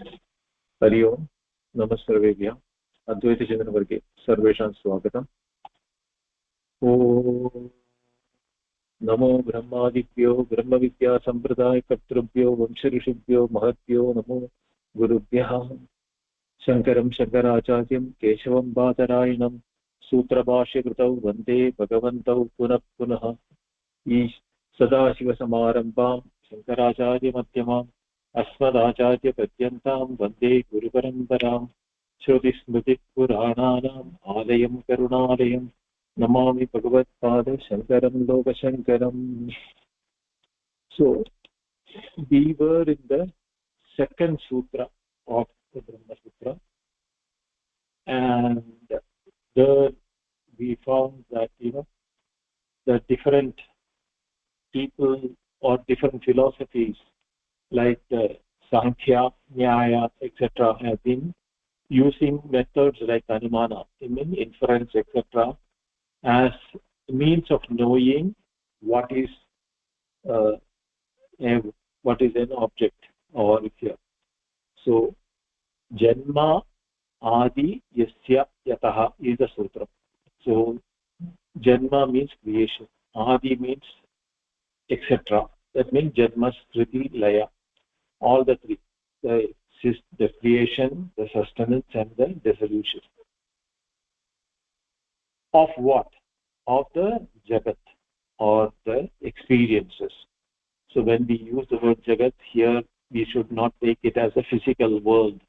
हरि ओम् नमः सर्वेभ्यः अद्वैतचिन्तनवर्गे सर्वेषां स्वागतम् ॐ नमो ब्रह्मादिभ्यो ब्रह्मविद्यासम्प्रदायकर्तृभ्यो वंशऋषिभ्यो महद्भ्यो नमो गुरुभ्यः शङ्करं शङ्कराचार्यं केशवं बादरायणं सूत्रभाष्यकृतौ वन्दे भगवन्तौ पुनः पुनः सदाशिवसमारम्भां शङ्कराचार्यमध्यमाम् अस्मदाचार्यपर्यन्तां वन्दे गुरुपरम्परां श्रुतिस्मृतिपुराणानाम् आलयं करुणालयं Namami भगवत्पादशङ्करं लोकशङ्करम्. So we were in the second sutra of the Brahma Sutra, and there we found that the different people or different philosophies like Sankhya, Nyaya, etc. have been using methods like Anumana, inference, etc. as a means of knowing what is an object or here. So, Janma Adi Yasya Yataha is the sutra. So, Janma means creation, Adi means etc. That means Janma, Skriti, Laya. All the three, the creation, the sustenance, and the dissolution. Of what? Of the Jagat, or the experiences. So when we use the word Jagat here, we should not take it as a physical world.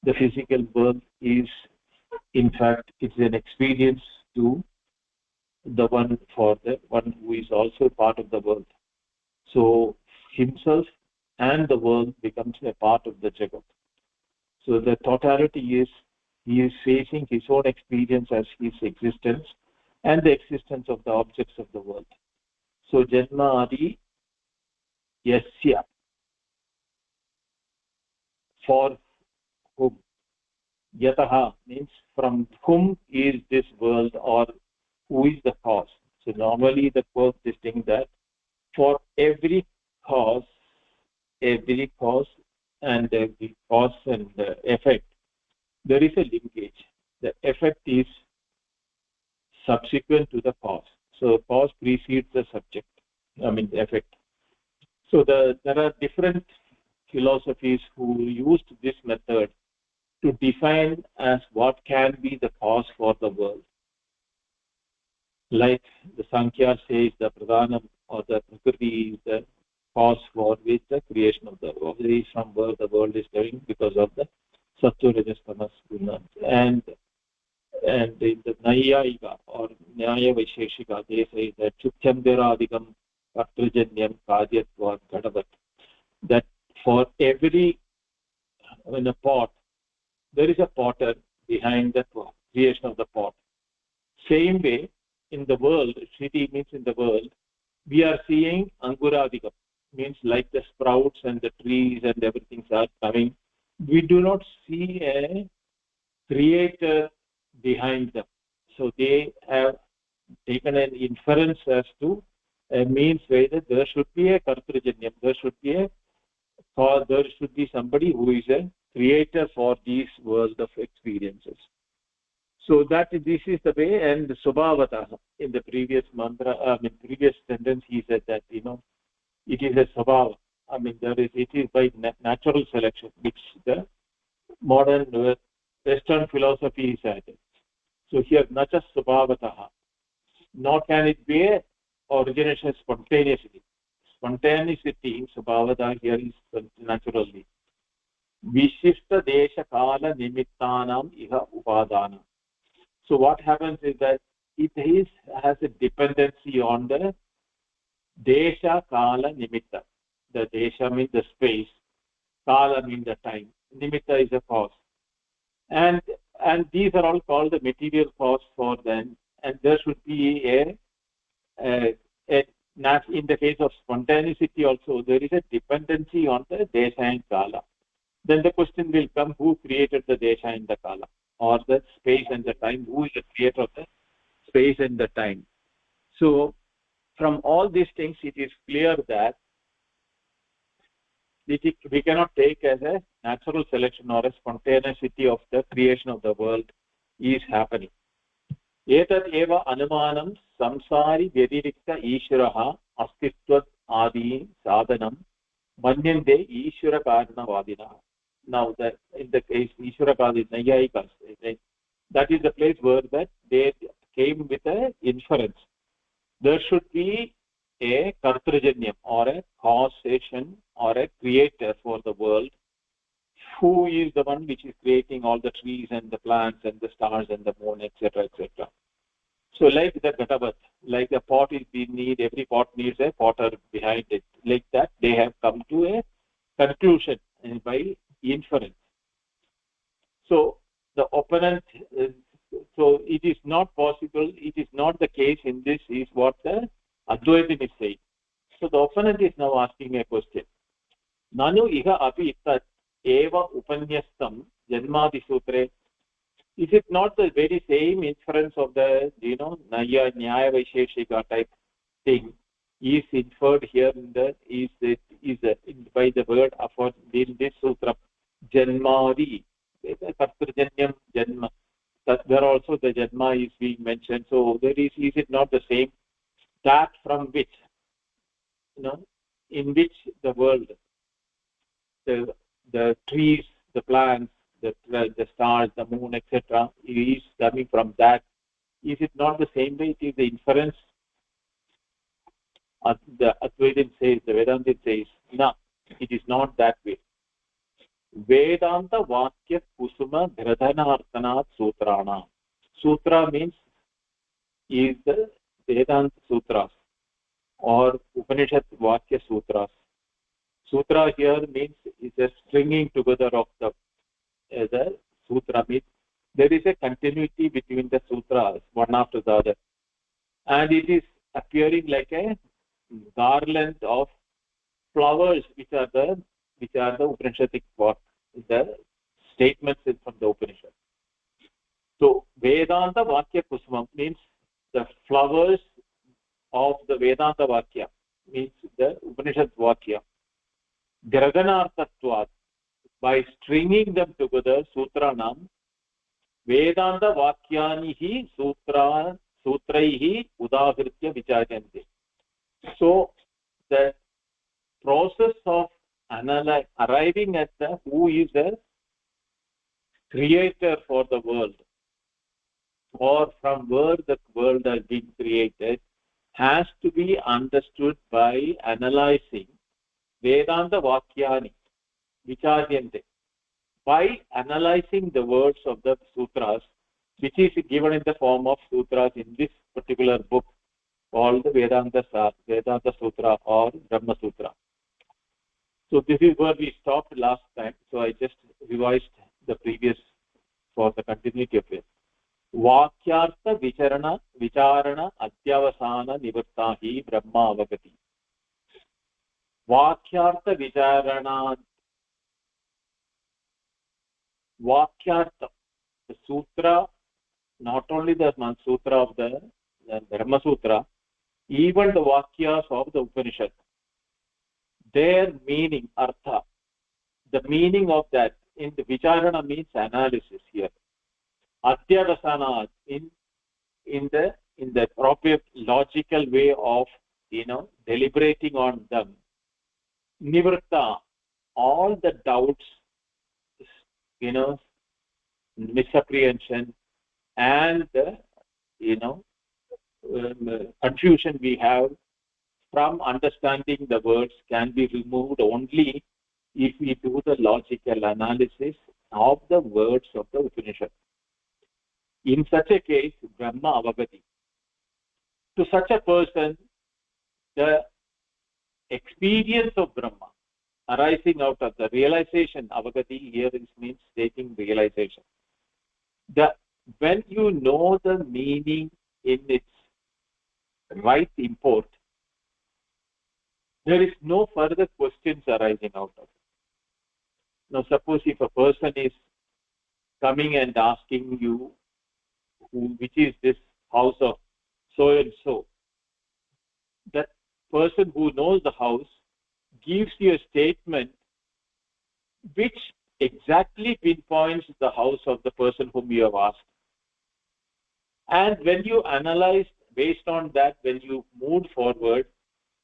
The physical world is, in fact, it's an experience to the one, for the one who is also part of the world. So himself and the world becomes a part of the Jagat. So the totality is, he is facing his own experience as his existence and the existence of the objects of the world. So Janma Adi Yasya, for whom. Yataha means from whom is this world, or who is the cause. So normally the first thing that for every cause and every cause and the effect, there is a linkage. The effect is subsequent to the cause. So cause precedes the subject, the effect. So there are different philosophies who used this method to define as what can be the cause for the world. Like the Sankhya says, the Pradhanam or the Prakriti is the cause for which the creation of the world is, from where the world is going, because of the Sattva Rajas Tamas Gunas. And in the Nayayika or Nyaya Vaisheshika, they say that Chutyambiradikam Kartrajanyam Kadyatvat Gadavat, that for every in a pot, there is a potter behind the creation of the pot. Same way, in the world, Shriti means in the world, we are seeing Anguradikam, means like the sprouts and the trees and everything are coming. We do not see a creator behind them. So they have taken an inference as to a means way that there should be a Kartrajanyam, there should be somebody who is a creator for these world of experiences. So that this is the way. And Subhavataha, in the previous mantra, previous sentence, he said that it is a Subhava. It is by natural selection, which the modern Western philosophy is added. So here, not just Subhavataha, nor can it be a origination spontaneously. Spontaneity, Subhavata here is naturally. Vishishta Desha Kala Nimittanam Iha Upadana. So what happens is that it has a dependency on the Desha Kala Nimitta. The Desha means the space, Kala means the time, Nimitta is a cause. And these are all called the material cause for them. And there should be in the case of spontaneity also, there is a dependency on the Desha and Kala. Then the question will come, who created the Desha and the Kala, or the space and the time? Who is the creator of the space and the time? So from all these things, it is clear that we cannot take as a natural selection or a spontaneity of the creation of the world is happening. एतत् एव अनुमानं संसारि व्यतिरिक्त ईश्वरः अस्तित्व आदि साधनं मन्यन्ते ईश्वरकारणवादिनः. Now that in the case Ishwarakadi Nayayikas, that is the place where that they came with a inference. There should be a kartrajanyam or a causation or a creator for the world, who is the one which is creating all the trees and the plants and the stars and the moon, etc., etc. So like the Gatavat, like the pot is we need, every pot needs a potter behind it. Like that, they have come to a conclusion by inference. So the opponent, so it is not possible, it is not the case in this, is what the Advaitin is saying. So the opponent is now asking a question. Nanu iha api tat eva upanyastam janmadi sutre. Is it not the very same inference of the, Naya Nyaya Vaisheshika type thing is inferred here in the, by the word of in this sutra, Janmadi, Kartrajanyam Janma. That there also the Janma is being mentioned. So there is it not the same? That from which, in which the world, the trees, the plants, the stars, the moon, etc., is coming from that. Is it not the same way? It is the inference. The Advaitin says, the Vedantin says, no, it is not that way. Vedanta Vakya Kusuma Gradhanarthanat Sutrana. Sutra means is the Vedanta Sutras or Upanishad Vakya Sutras. Sutra here means is a stringing together of the sutra. Means there is a continuity between the sutras, one after the other, and it is appearing like a garland of flowers, which are the Upanishadic work, the statements from the Upanishad. So Vedanta Vakya Kusumam means the flowers of the Vedanta Vakya, means the Upanishad Vakya. Graganartatvat, by stringing them together, Sutranam, Vedanta Vakyanihi Sutraihi Udahritya Vichayante. So the process of arriving at the who is the creator for the world, or from where the world has been created, has to be understood by analyzing Vedanta Vakyani Vicharyante, by analyzing the words of the sutras, which is given in the form of sutras in this particular book called the Vedanta Sutra or Brahma Sutra. So this is where we stopped last time. So I just revised the previous for the continuity of it. Vakyartha Vicharana Adyavasana Nivartahi Brahma Avagati. Vakyartha Vicharana. Vakyartha, the sutra, not only the sutra of the Brahma Sutra, even the Vakyas of the Upanishad, their meaning, artha, the meaning of that, in the Vicharana means analysis here. Adyavasana, in the appropriate logical way of, deliberating on them. Nivrta, all the doubts, misapprehension and confusion we have from understanding the words can be removed only if we do the logical analysis of the words of the Upanishad. In such a case, Brahma Avagati. To such a person, the experience of Brahma arising out of the realization, Avagati here means taking realization. When you know the meaning in its right import, there is no further questions arising out of it. Now suppose if a person is coming and asking you, which is this house of so and so, that person who knows the house gives you a statement which exactly pinpoints the house of the person whom you have asked. And when you analyze based on that, when you moved forward,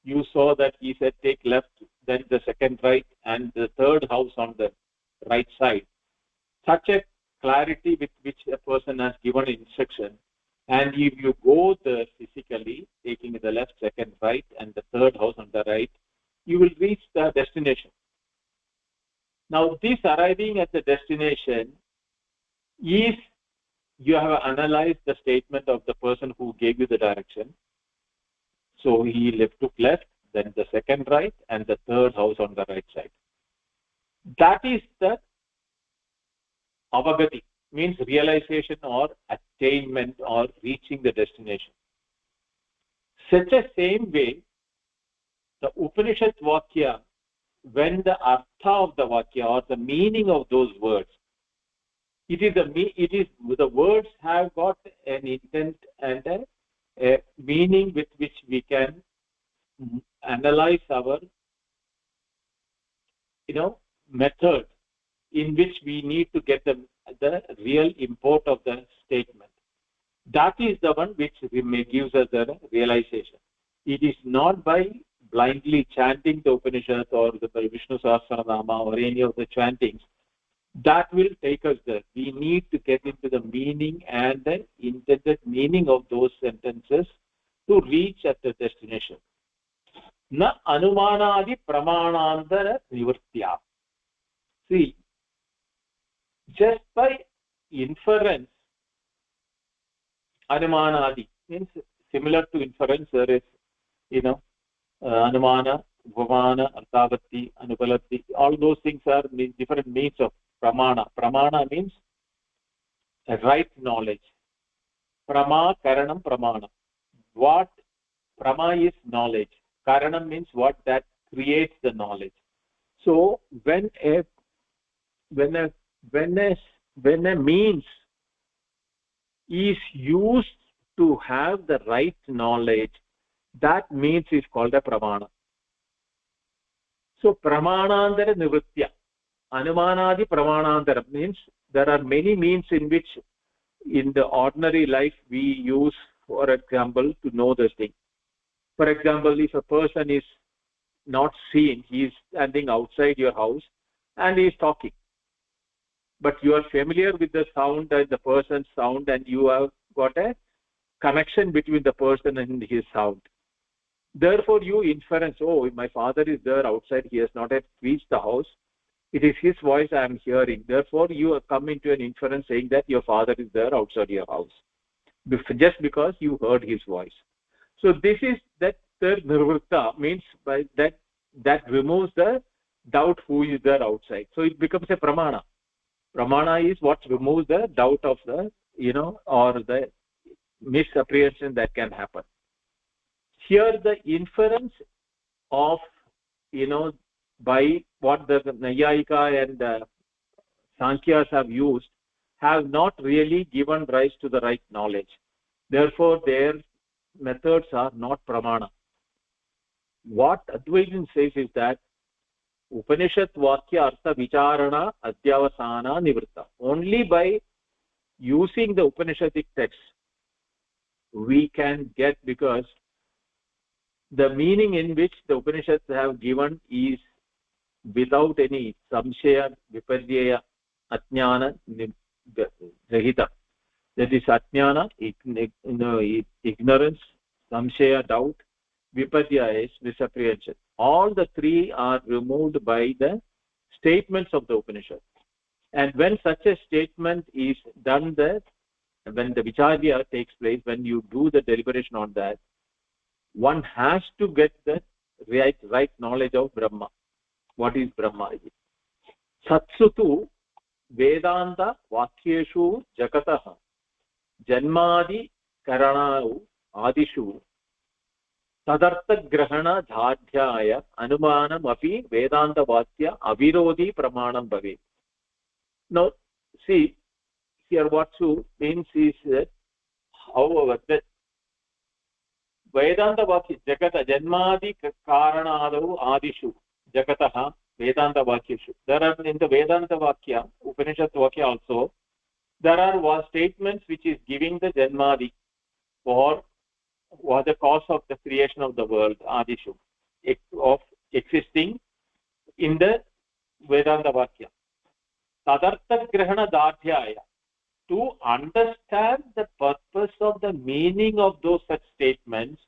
you saw that he said take left, then the second right, and the third house on the right side. Such a clarity with which a person has given instruction. And if you go there physically, taking the left, second, right, and the third house on the right, you will reach the destination. Now, this arriving at the destination is you have analyzed the statement of the person who gave you the direction. So he took left, then the second right, and the third house on the right side. That is the avagati, means realization or attainment or reaching the destination. Such a same way, the Upanishad Vakya, when the artha of the Vakya or the meaning of those words, the words have got an intent and a meaning with which we can analyze our method in which we need to get the real import of the statement. That is the one which gives us the realization. It is not by blindly chanting the Upanishad or the Vishnu Sahasranama or any of the chantings that will take us there. We need to get into the meaning and the intended meaning of those sentences to reach at the destination. Na anumanadi pramanantara nivritya. See, just by inference, anumanadi means similar to inference. There is, anumana, upamana, arthavati, anupalapti. All those things are different means of pramana. Pramana means right knowledge. Prama, karanam, pramana. What prama is knowledge. Karanam means what that creates the knowledge. So when a means is used to have the right knowledge, that means is called a pramana. So pramanantara nivritya, anumanadi pramanantara means there are many means in which in the ordinary life we use, for example, to know the thing. For example, if a person is not seen, he is standing outside your house and he is talking, but you are familiar with the sound and the person's sound, and you have got a connection between the person and his sound. Therefore you inference, oh, my father is there outside, he has not yet reached the house, it is his voice I am hearing. Therefore you come into an inference saying that your father is there outside your house, just because you heard his voice. So this is that third nirvritta, means by that removes the doubt who is there outside. So it becomes a pramana. Pramana is what removes the doubt of the or the misapprehension that can happen. Here the inference of by what the Nayayika and the Sankhyas have used have not really given rise to the right knowledge. Therefore their methods are not pramana. What Advaitin says is that Upanishad Vakya Artha Vicharana Adhyavasana Nivritta. Only by using the Upanishadic text we can get, because the meaning in which the Upanishads have given is without any samshaya, viparyaya, ajnana, rahita. That is ajnana, ignorance, samshaya, doubt, viparyaya is misapprehension. All the three are removed by the statements of the Upanishad. And when such a statement is done, when the vicharya takes place, when you do the deliberation on that, one has to get the right knowledge of Brahma. What is Brahma? Satsutu Vedanta Vakyeshu Jakataha Janmadi Karanau Adishu Tadartha Grahana Dhadhyaya Anumanam Api Vedanta Vakya Avirodhi Pramanam Bhave. Now, see, here what Su means is that, however, that Vedanta Vakya Jakata Janmadi Karanadu Adishu Jakataha Vedanta Vakyashu. There are in the Vedanta Vakya, Upanishad Vakya also, there are statements which is giving the Janmadi for the cause of the creation of the world, Adishu, of existing in the Vedanta Vakya. Tadartha Grahana Dadhyaya. To understand the purpose of the meaning of those such statements,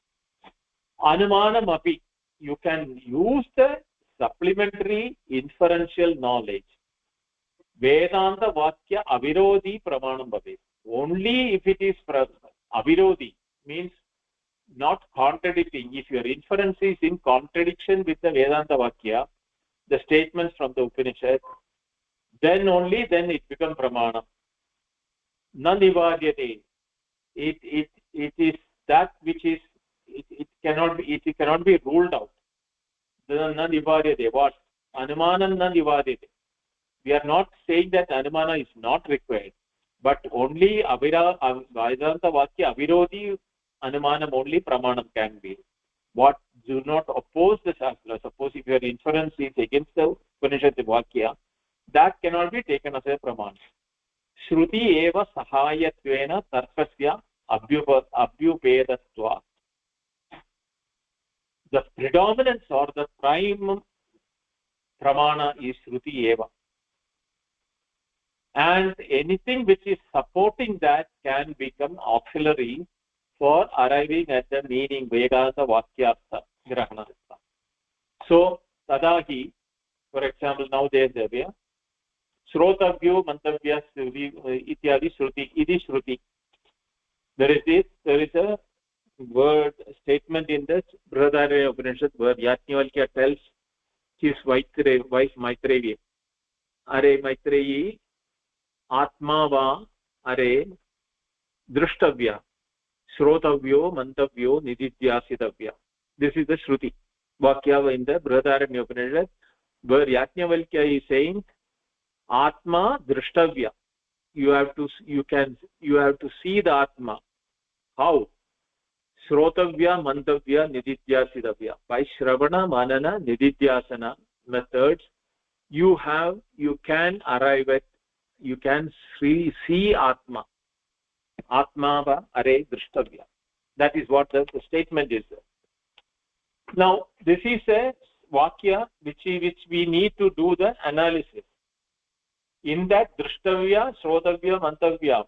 Anumanam api, you can use the supplementary inferential knowledge. Vedanta Vakya avirodhi pramanam bhavet. Only if it is avirodhi, means not contradicting. If your inference is in contradiction with the Vedanta Vakya, the statements from the Upanishad, then it becomes pramana. Na nivadyate. It is that which is it cannot be ruled out. Na nivadyate. What? Anumanam na nivadyate. We are not saying that anumana is not required, but only Vedanta Vakya avirodhi anumanam only pramanam can be. What do not oppose the Shastra. Suppose if your inference is against the Upanishad Vakya, that cannot be taken as a praman. Shruti eva sahayatvena tarkasya abhyupedatva. The predominance or the prime pramana is Shruti eva. And anything which is supporting that can become auxiliary for arriving at the meaning Vedanta Vakyartha Grahanartha. So, Tadahi, for example, now there is a Shrotavyo Mantavya Ityadi Shruti, Idi Shruti. There is a word statement in the Brihadaranyaka Upanishad where Yajnavalkya tells his wife Maitreyi, Are Maitreyi, Atma va Are Drushtavya, Shrotavyo Mantavyo Nididhyasitavya. This is the Shruti Vakya in the Brihadaranyaka Upanishad where Yajnavalkya is saying Atma Drushtavya. You have to see the Atma. How? Shrotavya Mantavya Nididhyasitavya. By Shravana Manana Nididhyasana methods, you can arrive at, you can see Atma. Atma va are Drushtavya. That is what the statement is. Now, this is a Vakya which we need to do the analysis. In that Drushtavya, Shrotavya, Mantavya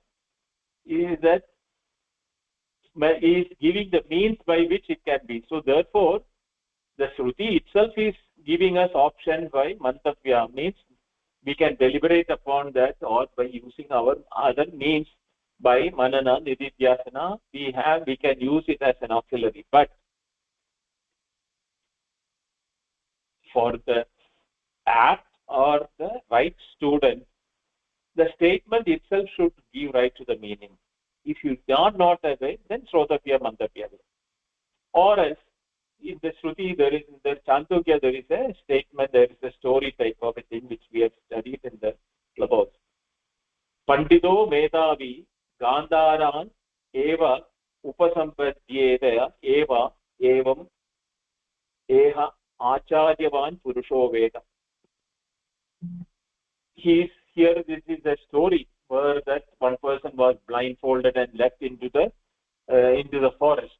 is giving the means by which it can be. So therefore, the Shruti itself is giving us option by Mantavya, means we can deliberate upon that, or by using our other means by Manana, Nididhyasana, we can use it as an auxiliary. But for the apt or the right student, the statement itself should give right to the meaning. If you are not aware, then Shrotavya Mantavya. Or else, in the Shruti, in the Chandogya, there is a statement, there is a story type of a thing which we have studied in the clubhouse. Pandido Medavi Gandharan Eva Upasampadhyedaya Eva Evam Eha Acharyavan Purusho Veda. Here this is a story where that one person was blindfolded and left into the forest,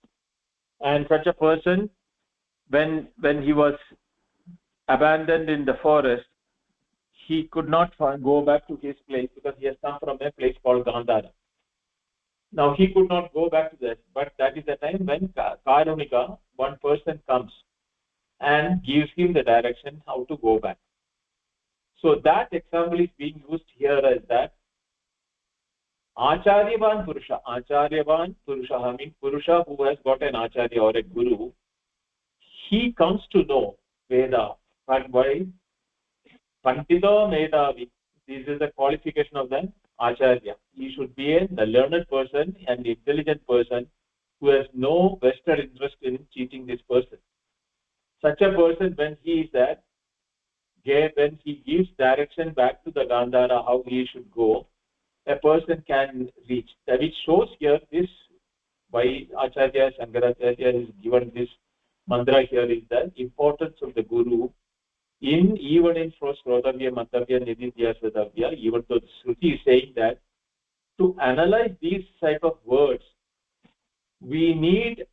and such a person, when he was abandoned in the forest, he could not go back to his place because he has come from a place called Gandhara. Now he could not go back to that, but that is the time when Karunika, one person, comes and gives him the direction how to go back. So that example is being used here as that Acharyavan Purusha, means Purusha who has got an Acharya or a Guru, he comes to know Veda. But why? Pandito Medavi. This is the qualification of the Acharya. He should be a learned person and intelligent person who has no vested interest in cheating this person. Such a person, when he is there, when he gives direction back to the Gandhara how he should go, a person can reach. Which shows here this, why Acharya Shankaracharya is given this mantra here, is the importance of the Guru even in Shrotavya, Mantavya, Nididya, Svatavya, even though Shruti is saying that to analyze these type of words, we need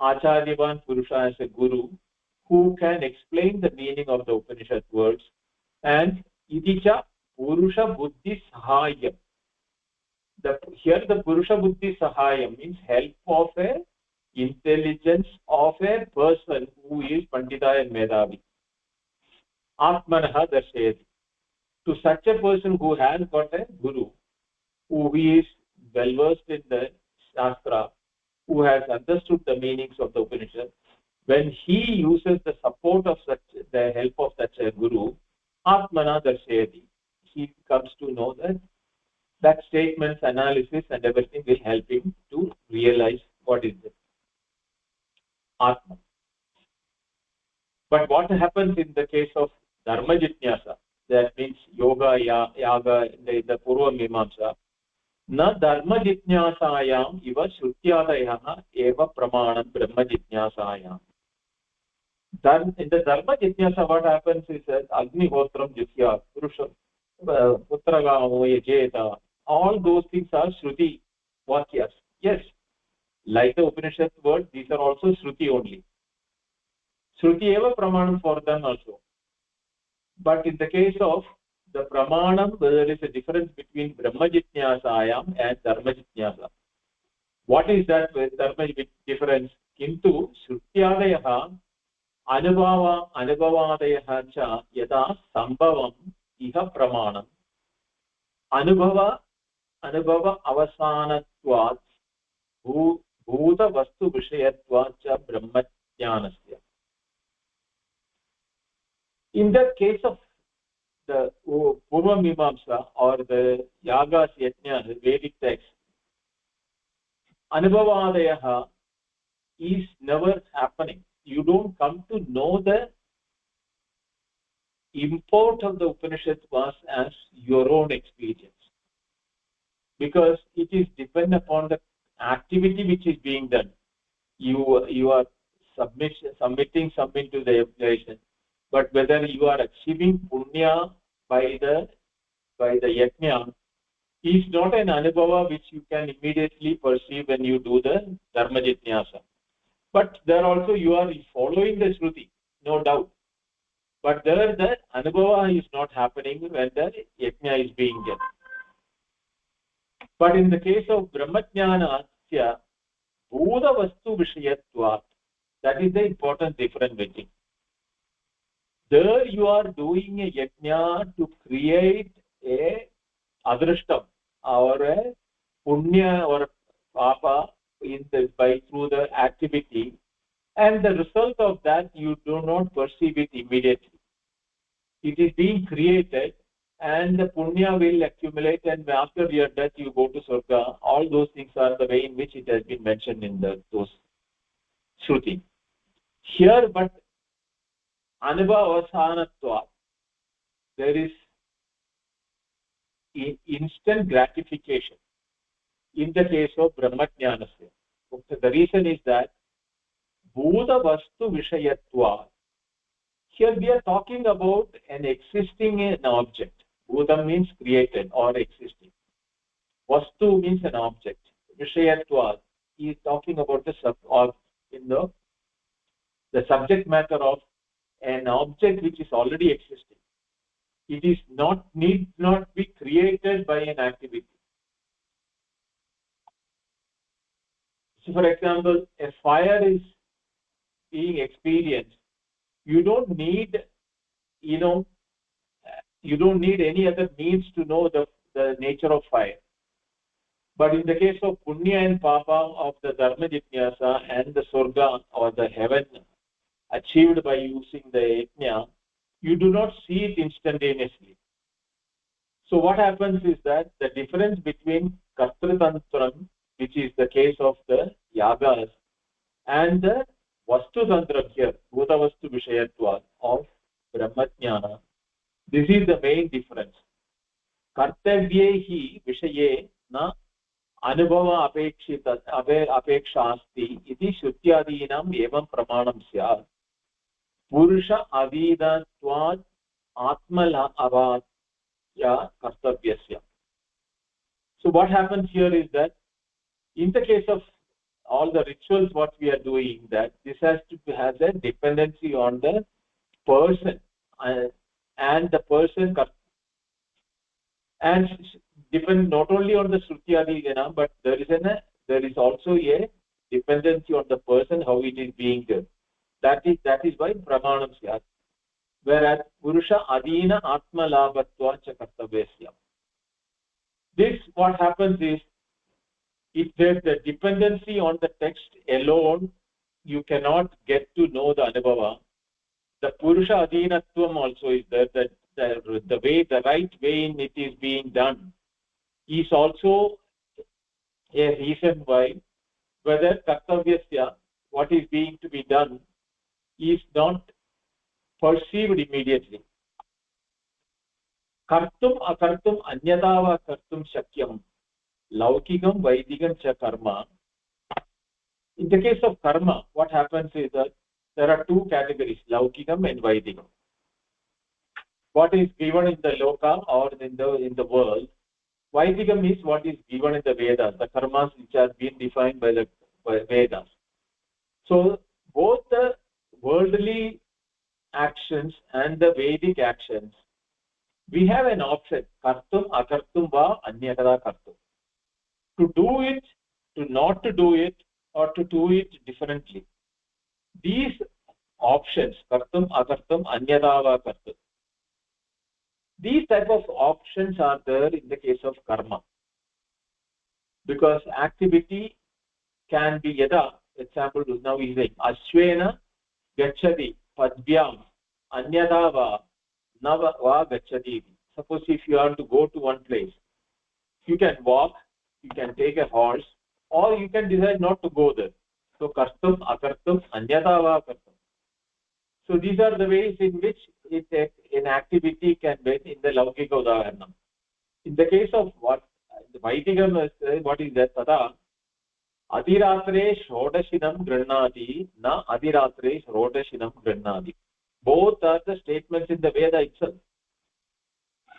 Acharyavan Purusha as a guru who can explain the meaning of the Upanishad words, and Idicha Purusha Buddhi Sahayam. Here the Purusha Buddhi Sahayam means help of a intelligence of a person who is Pandita and Medhavi. Atmanaha Darshayati. To such a person who has got a guru, who is well versed in the Shastra, who has understood the meanings of the Upanishad, when he uses the support of the help of such a guru, Atmana Darshayati, he comes to know that statement's analysis and everything will help him to realize what is it. Atma. But what happens in the case of Dharma Jitnyasa, that means Yoga, Yaga, the Purva Mimamsa, न धर्म जिज्ञासायाम इव श्रुत्यादयः एव प्रमाणं ब्रह्म जिज्ञासायाम. In the dharma jitnyasa, what happens is that agnihotram jitya purusha putragamo yajeta, all those things are shruti vakyas. Yes, like the Upanishad words, these are also shruti only. Shruti eva pramanam for them also. But in the case of the pramanam, there is a difference between brahma jitnyasayam and dharma jitnyasa. What is that dharma difference? Kintu shrutyadayah anubhavadayah cha yada sambhavam iha pramanam anubhava avasanatvat bhuta vastu vishayatvat cha brahma jnanasya. In the case of the Purva Mimamsa or the Yagas, Yajna, the Vedic text, Anubhavadayaha is never happening. You don't come to know the import of the Upanishad verse as your own experience, because it is dependent upon the activity which is being done. You are submitting something to the evaluation, but whether you are achieving punya by the yajna is not an anubhava which you can immediately perceive when you do the dharma jitnyasa. But there also you are following the shruti, no doubt. But there the anubhava is not happening when the yajna is being done. But in the case of brahmajnana, bhuta vastu vishayatvat, that is the important difference between. There you are doing a yajna to create a adrishtam or a punya or papa through the activity, and the result of that you do not perceive it immediately. It is being created, and the punya will accumulate, and after your death you go to Surga. All those things are the way in which it has been mentioned in those shruti. Here, but anubhavasanatvat, there is instant gratification in the case of brahmajnanasya. The reason is that bhuta vastu vishayatvat, here we are talking about an existing object. Bhuta means created or existing. Vastu means an object. Vishayatvat is talking about the subject matter of an object which is already existing. It is need not be created by an activity. So for example, a fire is being experienced. You don't need any other means to know the nature of fire. But in the case of punya and papa of the dharma jitnyasa and the surga or the heaven achieved by using the yajna, you do not see it instantaneously. So what happens is that the difference between kartritantram, which is the case of the yagas, and the vastu tantram here, bhuta vastu vishayatva of brahmajnana, this is the main difference. Kartavyehi vishaye na anubhava apeksha asti iti shrutyadinam evam pramanam syat. Purusha Adinatvat Atmala Avatya Kartavyasya. So what happens here is that in the case of all the rituals what we are doing, that this has a dependency on the person, and the person, and depend not only on the Shruti Adhigana, but there is also a dependency on the person how it is being done. That is why pramanam syat. Whereas Purusha Adina Atma Labhatva cha Kartavyasya. This what happens is, if there's the dependency on the text alone, you cannot get to know the Anubhava. The Purusha Adinatvam also is there, that the right way in it is being done is also a reason why whether Kartavyasya, what is being to be done, is not perceived immediately. Kartum akartum anyatava kartum shakyam laukikam vaidikam cha karma. In the case of karma, what happens is that there are two categories, laukikam and vaidikam. What is given in the loka or in the world, vaidikam is what is given in the Vedas, the karmas which are being defined by the Vedas. So both the worldly actions and the Vedic actions, we have an option, kartum akartum va anyatara kartum. To do it, to not to do it, or to do it differently. These options, kartum akartum anyatara va kartum, these type of options are there in the case of karma, because activity can be yada. Example, now he is saying ashvena gachati padvyam anyada va nava va gachati. Suppose if you are to go to one place, you can walk, you can take a horse, or you can decide not to go there. So kartum akartum anyada va kartum. So these are the ways in which an activity can be in the laukika udaharanam. In the case of what the Vaidigam is, what is that? Tada Adhiratre Shodashinam Granadi, na Adhiratre Shodashinam Granadi. Both are the statements in the Veda itself.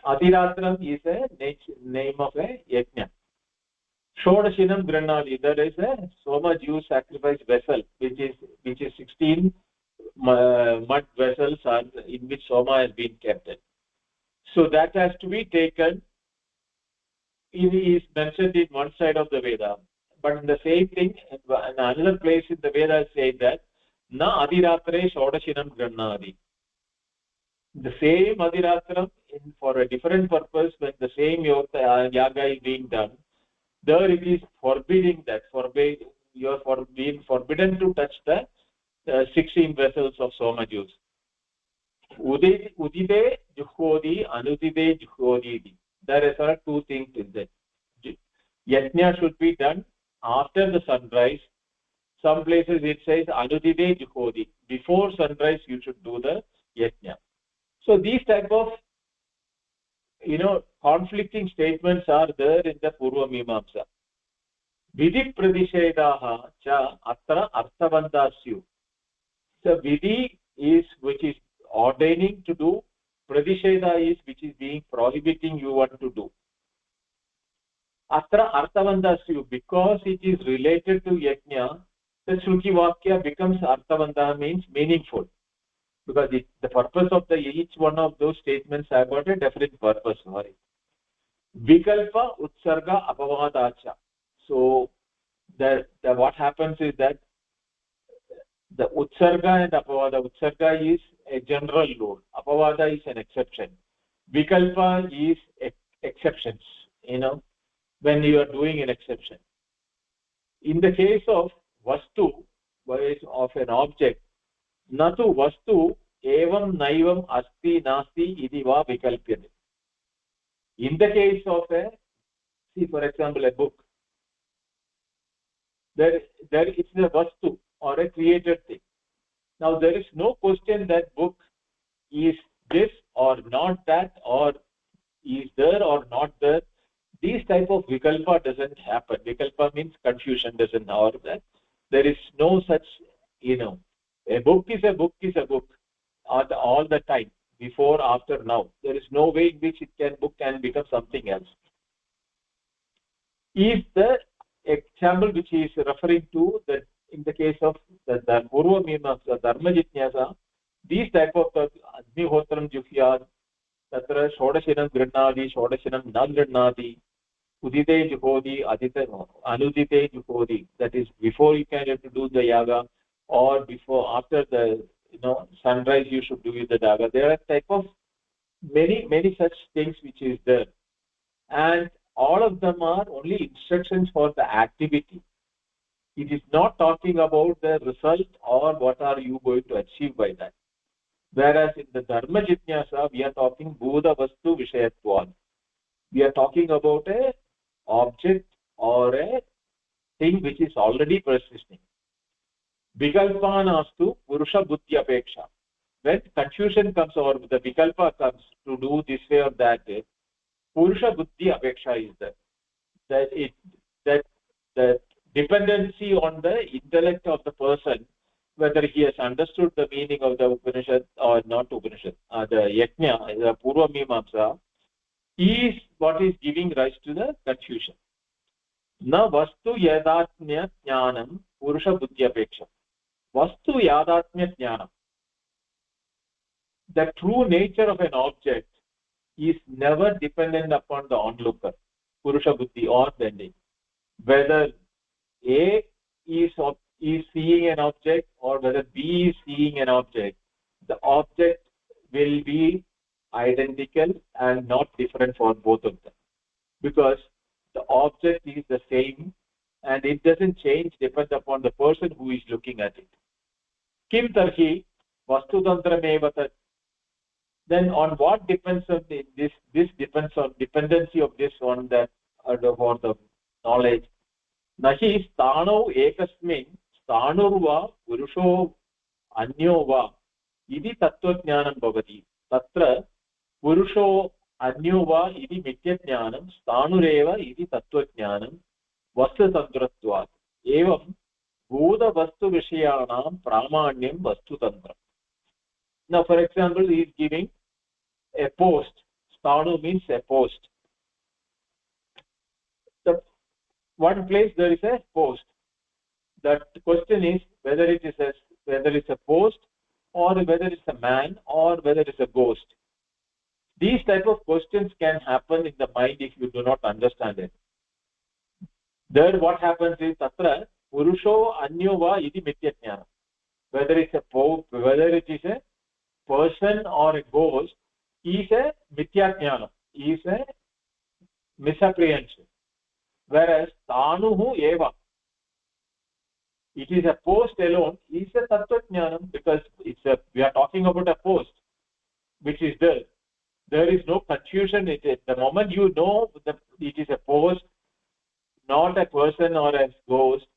Adhiratram is a name of a yajna. Shodashinam Granadi, that is a Soma Jew sacrifice vessel, which is 16 mud vessels are in which Soma has been kept in. So that has to be taken. It is mentioned in one side of the Veda, but in the same thing, in another place in the Veda says that na adhiratre shodashinam granadi. The same adhiratram for a different purpose, when the same yaga is being done, there it is forbidding that you are being forbidden to touch the 16 vessels of Soma Jews. Udide juhodi anudide juhodi. There are two things in that. Yajna should be done after the sunrise. Some places it says anudide juhodi. Before sunrise you should do the yajna. So these type of conflicting statements are there in the Purva Mimamsa. Vidhi pradishedaha cha atra arthavandasyu. So vidhi is which is ordaining to do, pradisheda is which is being prohibiting you what to do. Atra arthavandasyu, because it is related to yajna, the Shruti Vakya becomes arthavanda, means meaningful. Because the purpose of each one of those statements have got a definite purpose for it. Vikalpa utsarga apavadacha. So what happens is that the utsarga and apavada, utsarga is a general rule, apavada is an exception, vikalpa is exceptions, when you are doing an exception. In the case of vastu, of an object, natu vastu evam naivam asti nasti iti va vikalpyate. In the case of for example, a book, there it's a vastu or a created thing. Now there is no question that book is this or not that, or is there or not there. These type of vikalpa doesn't happen. Vikalpa means confusion doesn't, or that there is no such, a book is a book is a book. all the time, before, after, now. There is no way in which it can book and become something else. Is the example which is referring to that in the case of the Purva Mimamsa, Dharma Jitnyasa, these type of Agnihotram Juhyad, Tatra Shodashinam Grinadi, Shodashinam Na Grinadi, Udite Juhodi, Adita Anudite Juhodi, that is before you can have to do the yaga, or before, after the sunrise you should do the yaga. There are type of many such things which is there, and all of them are only instructions for the activity. It is not talking about the result or what are you going to achieve by that. Whereas in the Dharma Jitnyasa, we are talking Bhuta Vastu Vishayatvan. We are talking about a object or a thing which is already persisting. Vikalpanastu Purusha Buddhi Apeksha. When confusion comes or the Vikalpa comes to do this way or that way, Purusha Buddhi Apeksha is there. That dependency on the intellect of the person, whether he has understood the meaning of the Upanishad or not Upanishad, the Yajna, the Purva Mimamsa, is what is giving rise to the confusion. Na vastu yadatmya jnanam purusha buddhi apeksha. Vastu yadatmya jnanam. The true nature of an object is never dependent upon the onlooker, purusha buddhi or bending. Whether A is seeing an object or whether B is seeing an object, the object will be identical and not different for both of them, because the object is the same and it doesn't change depend upon the person who is looking at it. Kim tarhi vastutantrameva tat. Then on what depends on this depends on dependency of this on that for the knowledge. Nahi sthanau ekasmin sthanurva purusho anyo va idi tattvajnanam bhavati. Tatra purusho anyo va idi mityajnanam sthanureva idi tattvajnanam vastutantratvat. Evam bhuta vastu vishayanam pramanyam vastutantram. Now, for example, he is giving a post. Sthanu means a post. The one place there is a post. The question is whether it is a post or whether it's a man or whether it's a ghost. These type of questions can happen in the mind if you do not understand it. There what happens is tatra purusho anyo va iti mityajnana. Whether it is a person or a ghost is a mityajnana, is a misapprehension. Whereas tanuhu eva, it is a post alone, is a tattvajnanam, because we are talking about a post which is there. There is no confusion. The moment you know that it is a post, not a person or a ghost,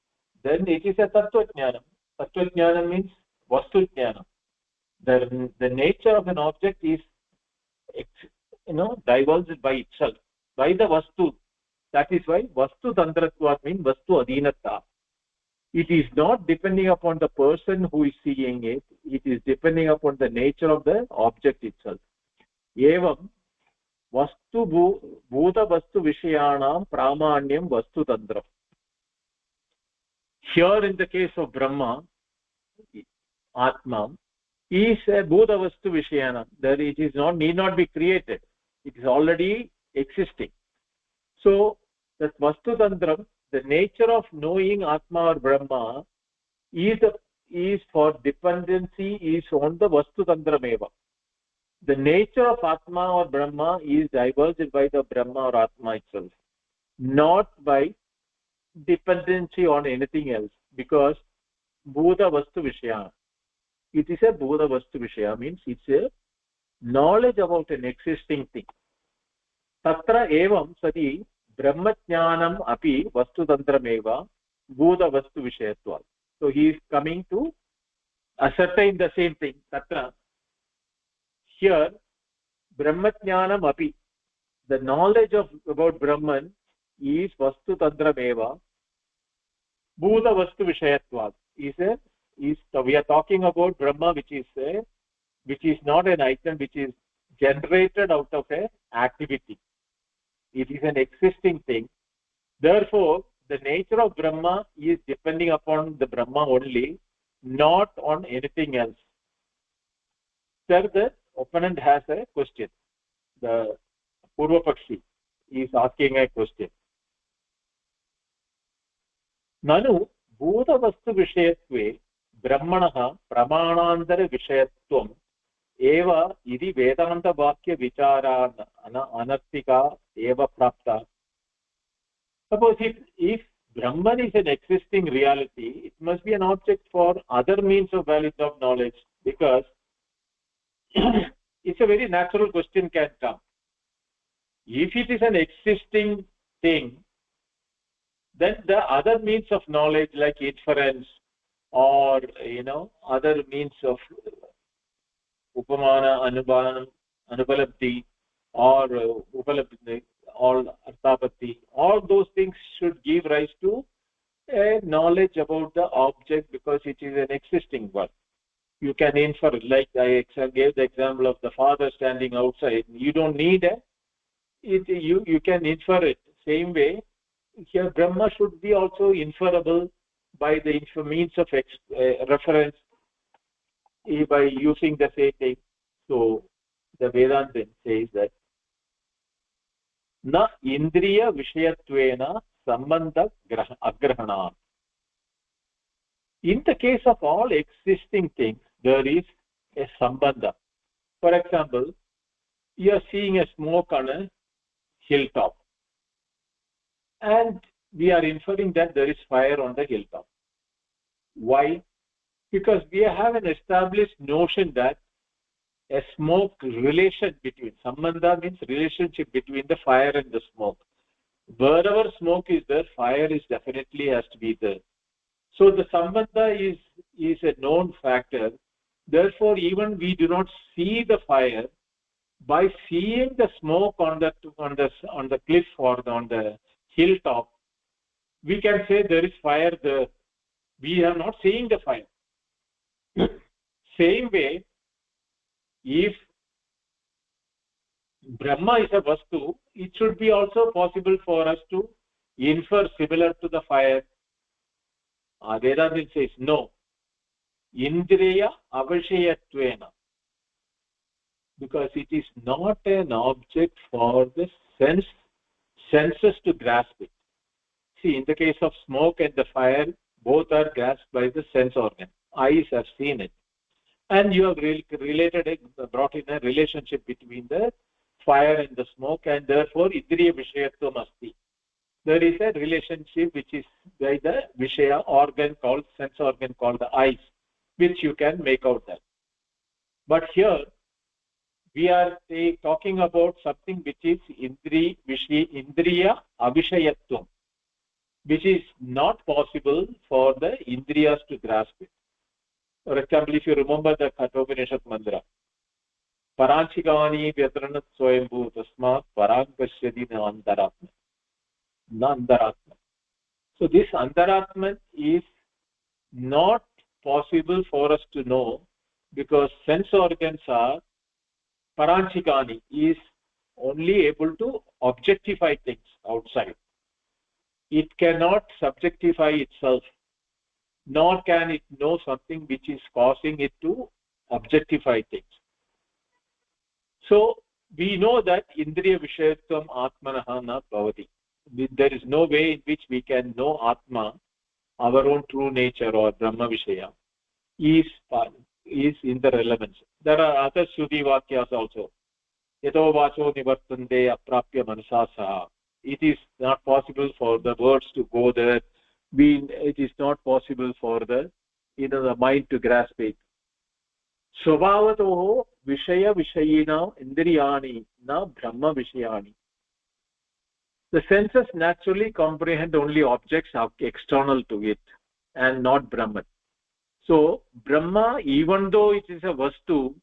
then it is a tattvajnanam. Tattvajnanam means vastujnanam. The nature of an object is divulged by itself, by the vastu. That is why vastu tantratvat means vastu adhinatta. It is not depending upon the person who is seeing it. It is depending upon the nature of the object itself. Evam vastu bhuta vastu vishayanam pramanyam vastu tantram. Here in the case of Brahma, Atma, is a bhuta vastu vishayana, that it is need not be created. It is already existing. So that vastu tantram, the nature of knowing Atma or Brahma is for dependency is on the vastu tantram eva. The nature of Atma or Brahma is divulged by the Brahma or Atma itself, not by dependency on anything else, because bhuta vastu vishayana. It is a bhuta vastu vishaya, means it's a knowledge about an existing thing. Tatra evam sati brahmajnanam api vastu tantrameva bhuta vastu vishayatva. So he is coming to ascertain the same thing. Tatra here brahmajnanam api, the knowledge about Brahman is vastu tantrameva bhuta vastu vishayatva. We are talking about Brahma, which is a which is not an item which is generated out of an activity. It is an existing thing. Therefore, the nature of Brahma is depending upon the Brahma only, not on anything else. Sir, the opponent has a question. The Purvapakshi is asking a question. Nanu bhutavastu vishayatve brahmanah pramanantara vishayatvam eva idi vedanta vakya vichara anartika eva prapta. Suppose if Brahman is an existing reality, it must be an object for other means of value of knowledge, because it's a very natural question can come. If it is an existing thing, then the other means of knowledge like inference or other means of upamana, anupalabdhi or upalabdhi or arthapatti, all those things should give rise to a knowledge about the object because it is an existing one. You can infer, like I gave the example of the father standing outside. You don't need you can infer it. Same way, here Brahma should be also inferable by the means of reference, by using the same thing. So the Vedanta says that na indriya vishayatvena sambandha agrahana. In the case of all existing things, there is a sambandha. For example, you are seeing a smoke on a hilltop, and we are inferring that there is fire on the hilltop. Why? Because we have an established notion that a smoke relation between, sambandha means relationship between the fire and the smoke. Wherever smoke is there, fire is definitely has to be there. So the sambandha is a known factor. Therefore, even we do not see the fire, by seeing the smoke on the cliff or on the hilltop, we can say there is fire there. We are not seeing the fire. Same way, if Brahma is a vastu, it should be also possible for us to infer similar to the fire. Vedanta says no. Indriya avashayatvena, because it is not an object for the senses to grasp it. See, in the case of smoke and the fire, both are grasped by the sense organ. Eyes have seen it, and you have brought in a relationship between the fire and the smoke, and therefore indriya vishayatvam asti. There is a relationship which is by the vishaya organ called, sense organ called the eyes, which you can make out that. But here we are talking about something which is indriya avishayatvam, which is not possible for the indriyas to grasp it. For example, if you remember the Kathopanishad mantra, Paranchikani vyatranat swayambhu tasmat parang pashyati na antaratma. Na antaratma. So this antaratma is not possible for us to know, because sense organs are Paranchikani, is only able to objectify things outside. It cannot subjectify itself, nor can it know something which is causing it to objectify things. So we know that indriya vishayatvam atmanah na bhavati. There is no way in which we can know atma, our own true nature or brahma vishaya, is in the relevance. There are other Shruti Vakyas also. Yato vacho nivartante aprapya manasasa. It is not possible for the words to go there. It is not possible for the mind to grasp it. Swabhavatoho vishaya vishayina indriyani na brahma vishayani. The senses naturally comprehend only objects external to it and not Brahman. So Brahma, even though it is a vastu,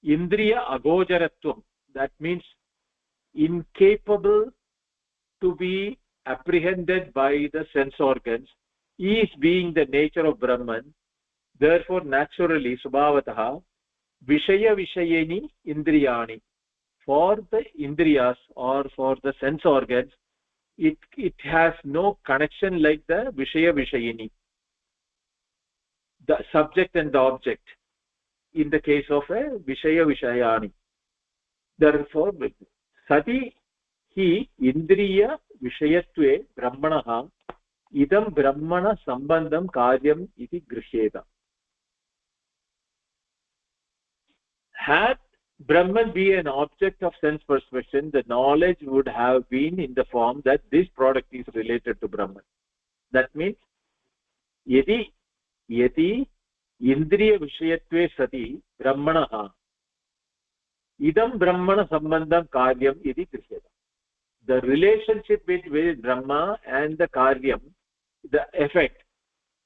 indriya agocharatvam, that means incapable to be apprehended by the sense organs, is being the nature of Brahman. Therefore, naturally, subhavataha, Vishaya Vishayeni Indriyani. For the Indriyas or for the sense organs, it has no connection like the Vishaya Vishayeni, the subject and the object, in the case of a Vishaya Vishayani. Therefore, Sati hi Indriya Vishayatve Brahmanaha idam Brahmana Sambandham Karyam iti Grishyeta. Had Brahman be an object of sense perception, the knowledge would have been in the form that this product is related to Brahman. That means, yadi Indriya Vishayatve Sati Brahmanaha idam Brahmana Sambandham Karyam iti Grishyeta. The relationship between Brahma and the Karyam, the effect.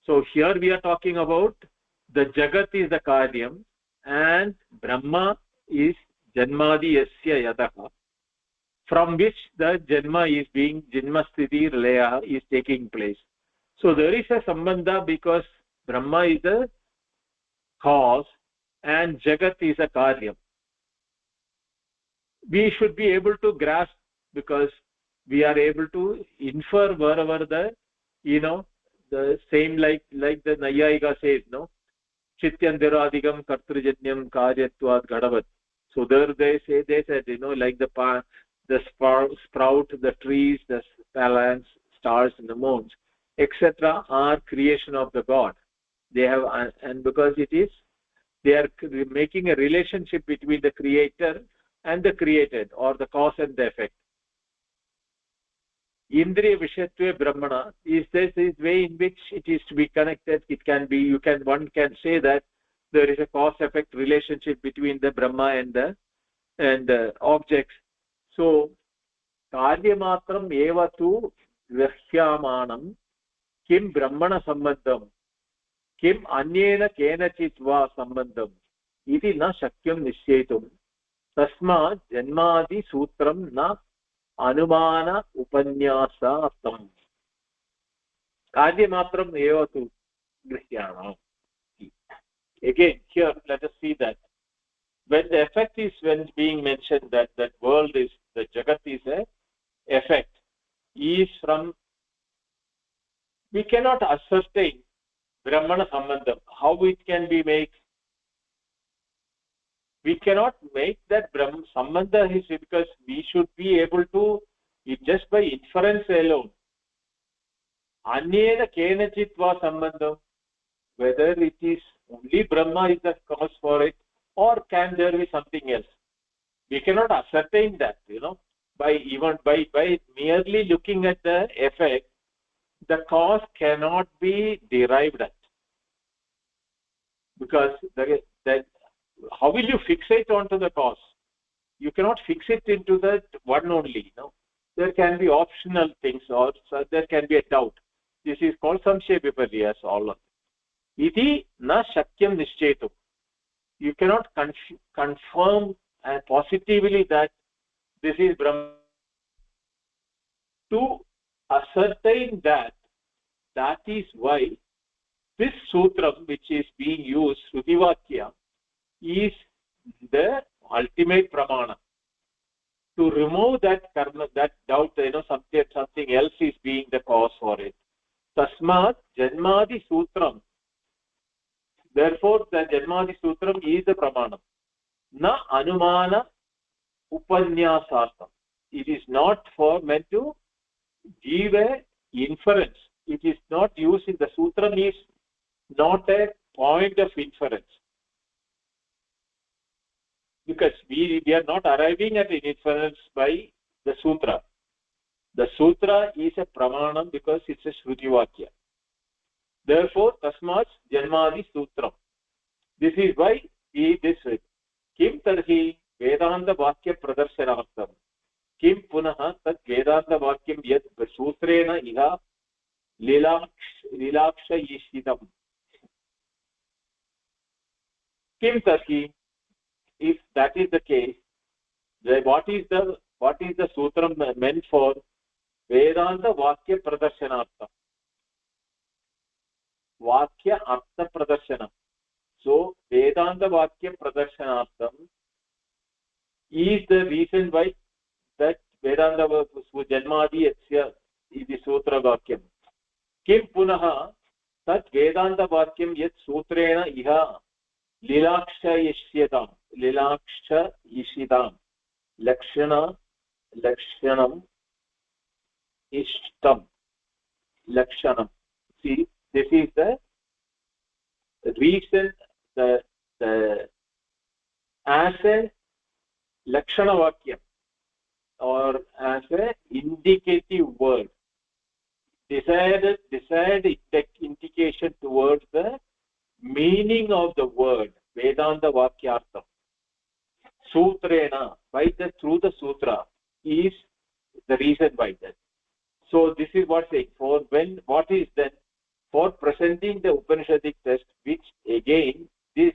So here we are talking about the Jagat is the Karyam and Brahma is Janmadi Yasya Yadaha, from which the Janma is being, Janmasthiti Laya is taking place. So there is a Sambandha because Brahma is the cause and Jagat is a Karyam. We should be able to grasp because we are able to infer wherever the, the same like the Nayayika says, no? Chityandiradhigam kartrujanyam karyatvad gadavat. So there they said, like the sprout, the trees, the plants, stars and the moons, etc. are creation of the God. They have, and because they are making a relationship between the creator and the created, or the cause and the effect. Indriya Vishayatve Brahmana is this way in which it is to be connected. It can be, one can say that there is a cause-effect relationship between the Brahma and the objects. So, Karyamatram eva tu Vrahyamanam kim Brahmana Sambandham kim Anyena Kenachit va Sambandham iti na Shakyam Nishyetum Tasma Janmadi Sutram na Anumana Upanyasatam. Karyamatram eva tu Vrahyamanam. Again, here let us see that when the effect is being mentioned, that world is, the Jagat is a effect, is from, we cannot ascertain Brahmana Sambandham. How it can be made? We cannot make that Brahma Sambandha is because we should be able to, just by inference alone. Anyena kenachit va Sambandham. Whether it is only Brahma is the cause for it, or can there be something else? We cannot ascertain that, by merely looking at the effect, the cause cannot be derived at. Because how will you fixate onto the cause? You cannot fix it into that one only, There can be optional things, or there can be a doubt. This is called samshaya viparyas, all of it. Iti na shakyam nishchetu. You cannot confirm and positively that this is Brahma. To ascertain that is why this sutram which is being used, Srutivakya, is the ultimate pramana. To remove that karma, that doubt, something else is being the cause for it. Tasmat Janmadi Sutram. Therefore, the Janmadi Sutram is the Pramanam. Na Anumana Upanyasartham. It is not meant to give a inference. It is not used in the Sutram, is not a point of inference. Because we are not arriving at an inference by the Sutra. The Sutra is a Pramanam because it's a Shrutivakya. Therefore, Tasmat Janmadi Sutram. This is why this way. Kim tarhi Vedanta Vakya Pradarsanartham. Kim punaha tat Vedanta Vakyam yad Sutrena iha Lilaksha Yishitam. Kim tarhi, if that is the case, then what is the Sutram meant for? Vedanta Vakya Pradarsanartham. Vakya Artha Pradarshana. So Vedanta Vakya Pradarshanaartham is the reason why that Vedanta Janmadi Yasya is the Sutra Vakyam. Kim Punaha Tat Vedanta Vakyam Yat Sutrena Iha Lilaksha Yishidam Lakshanam Ishtam Lakshanam. See, this is the reason, the as a Lakshana Vakyam or as a indicative word, desired indication towards the meaning of the word Vedanta Vakyartham. Sutrena, through the sutra, is the reason why that. So this is what saying. What is then for presenting the Upanishadic text, which again this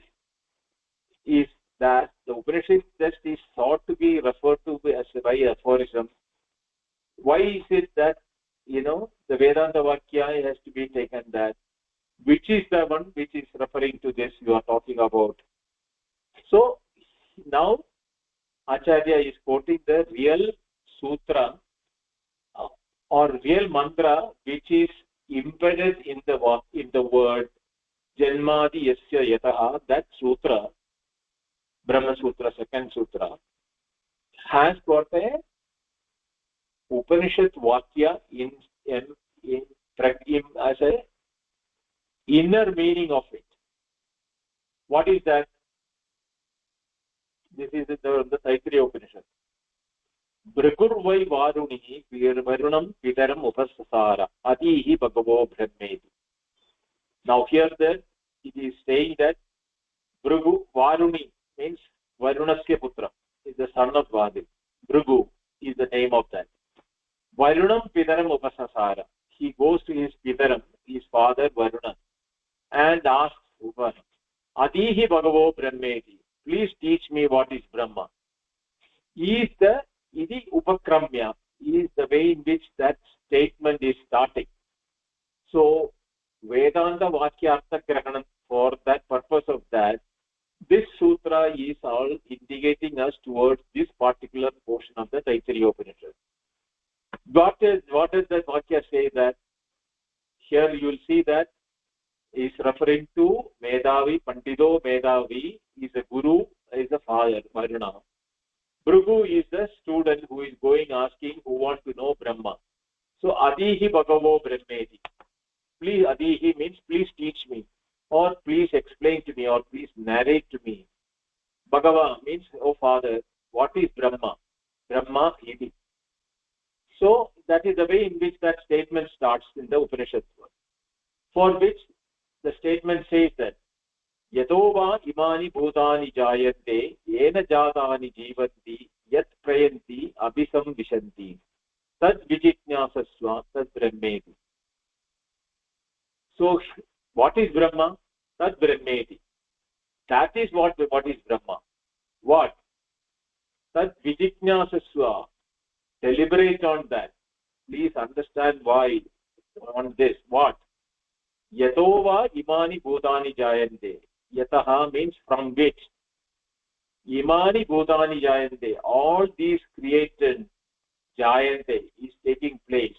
is that the Upanishadic text is thought to be referred to as by aphorism. Why is it that the Vedanta Vakya has to be taken that? Which is the one which is referring to this you are talking about? So now Acharya is quoting the real sutra or real mantra which is embedded in the word Janmadi Yasya Yataha. That sutra, Brahma Sutra, second sutra, has got a Upanishad Vakya as a inner meaning of it. What is that? This is the Taittiriya Upanishad. Bhrikurvai Varuni Varunam Pitaram Upasasara Adihi Bhagavo Brahmeti. Now here it is saying that Bhrigu Varuni means Varunasya Putra is the son of Vadi. Bhrigu is the name of that. Varunam Pitaram Upasasara. He goes to his Pitaram, his father Varuna, and asks Upana, Adihi Bhagavo Brahmeti. Please teach me what is Brahma. Idi Upakramya is the way in which that statement is starting. So Vedanta Vakyartha Grahanam, for that purpose of that, this sutra is all indicating us towards this particular portion of the Taittiriya Upanishad. What does that Vakya say? That here you will see that is referring to Medavi, Pandido Medavi is a guru, is a father, Varuna. Bhrigu is the student who is going asking, who wants to know Brahma. So Adihi Bhagavo Brahmeti. Please, Adihi means please teach me, or please explain to me, or please narrate to me. Bhagava means, oh Father, what is Brahma? Brahma Idi. So that is the way in which that statement starts in the Upanishad, for which the statement says that Yatova imani bhutani jayante yena jatani jivanti yat prayanti abhisam vishanti tad vijitnyasasva tad brahmeti. So what is Brahma? Tad brahmeti. That is what is Brahma. What? Tad vijitnyasasva. Deliberate on that. Please understand why on this. What? Yatova imani bhutani jayante. Yataha means from which. Imani bhutani jayante. All these created jayante is taking place.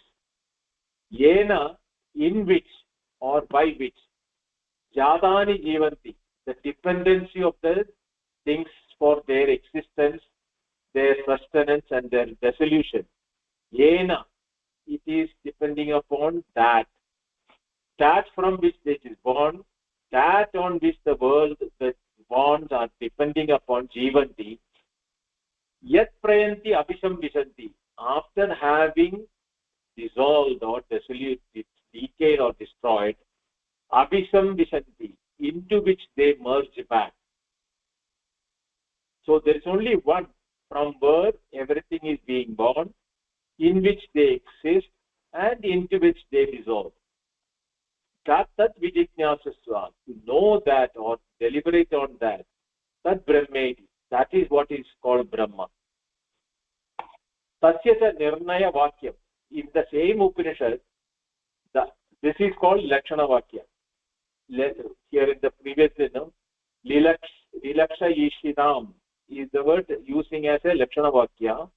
Yena, in which or by which. Jatani jivanti. The dependency of the things for their existence, their sustenance and their dissolution. Yena. It is depending upon that. That from which it is born, that on which the world, the bonds are depending upon jivanti. Yat prayanti abhisham vishanti. After having dissolved or dissolute, decayed or destroyed, abhisham vishanti, into which they merge back. So there is only one from where everything is being born, in which they exist and into which they dissolve. Tat vijitnyasasva, to know that or deliberate on that, tat brahmeti, that is what is called Brahma. Tasyata nirnaya vakyam, in the same Upanishad, this is called Lakshana Vakya. Here in the previous, Lilaksha Ishinam is the word using as a Lakshana Vakya.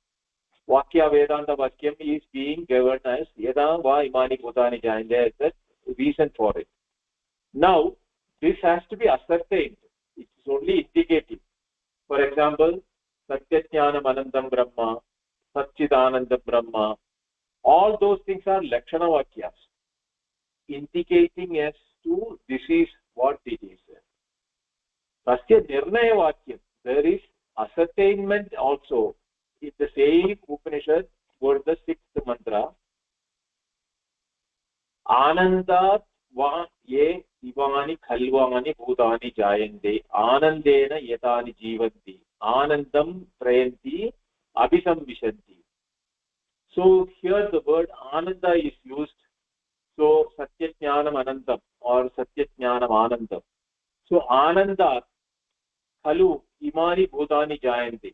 Vakya Vedanta Vakyam is being governed as Yada Va Imani Bhutani Jayante. There is the reason for it. Now, this has to be ascertained. It is only indicative. For example, Satyajnanam Anandam Brahma, Satchidananda Brahma, all those things are Lakshana Vakyas, indicating as to this is what it is. Tasya Nirnaya Vakyam, there is ascertainment also. In the same Upanishad, for the 6th mantra, Anandat va ye divani khalvani bhutani jayante anandena yatani jivanti anandam prayanti abhisamvishanti. So here the word ananda is used. So satyajnanam anandam or satyajnanam anandam. So ananda khalu imani bhutani jayante.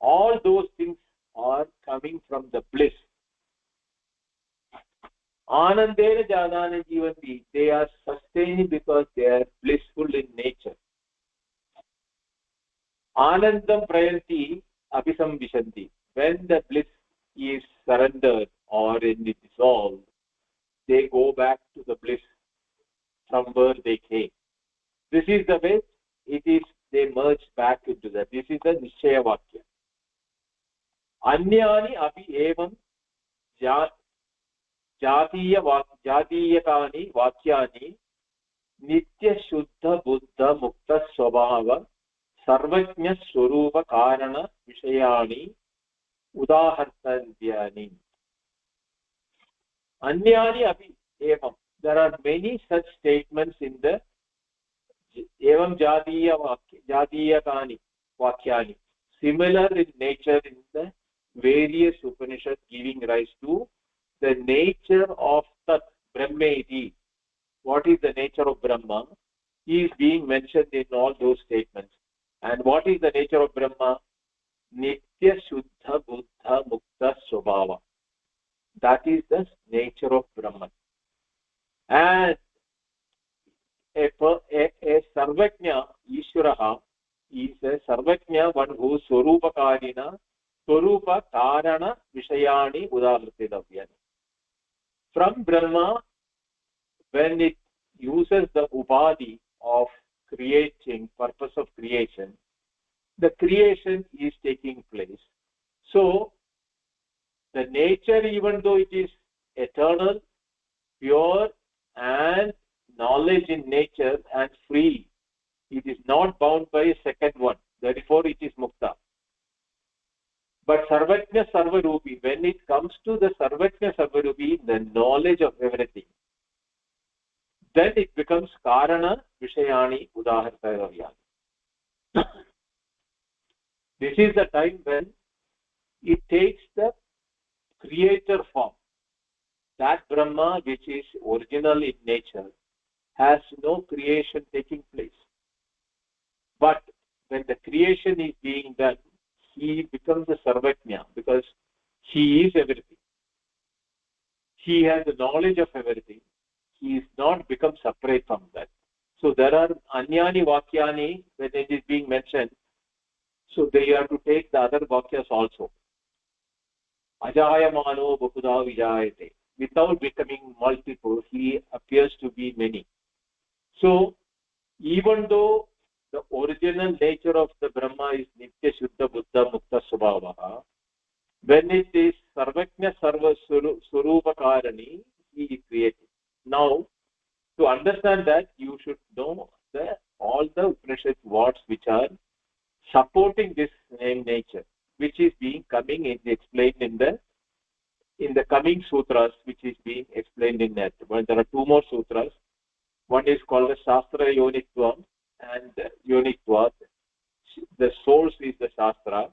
All those things are coming from the bliss. Anandena jadana jivanti. They are sustaining because they are blissful in nature. Anandam prayanti abhisamvishanti. When the bliss is surrendered or in the dissolved, they go back to the bliss from where they came. This is the way it is. They merge back into that. This is the Nishchaya Vakya. Anyani api evam jatiyakani vakyani nitya shuddha buddha mukta swabhava sarvajna swarupa karana vishayani udahartantyani. Anyani api evam. There are many such statements in the evam jatiyakani vakyani, similar in nature in the various Upanishads, giving rise to the nature of Tat Brahmeti. What is the nature of Brahma is being mentioned in all those statements. And what is the nature of Brahma? Nitya Shuddha Buddha Mukta Swabhava. That is the nature of Brahman. And a Sarvajna Ishvaraha is a Sarvajna, one who Swarupa Karina, Swarupa Karana Vishayani Udahartitavyani. From Brahma, when it uses the Upadhi of creating, purpose of creation, the creation is taking place. So, the nature, even though it is eternal, pure, and knowledge in nature and free, it is not bound by a second one. Therefore, it is Mukta. But Sarvajna Sarvarupi, when it comes to the Sarvajna Sarvarupi, the knowledge of everything, then it becomes Karana Vishayani Udahartayavayani. This is the time when it takes the creator form. That Brahma, which is original in nature, has no creation taking place. But when the creation is being done, he becomes a Sarvajna because he is everything. He has the knowledge of everything. He is not become separate from that. So there are Anyani Vakyani when it is being mentioned. So they have to take the other Vakyas also. Ajayamano Bahuda Vijayate. Without becoming multiple, he appears to be many. So even though the original nature of the Brahma is Nitya Shuddha Buddha Mukta Swabhava, when it is Sarvajna Sarva Swarupa Karani, he is created. Now, to understand that, you should know all the Upanishad words which are supporting this same nature, which is being explained in the coming sutras, which is being explained in that. Well, there are two more sutras. One is called the Shastra Yonitvam and Yonitvat. The source is the Shastra.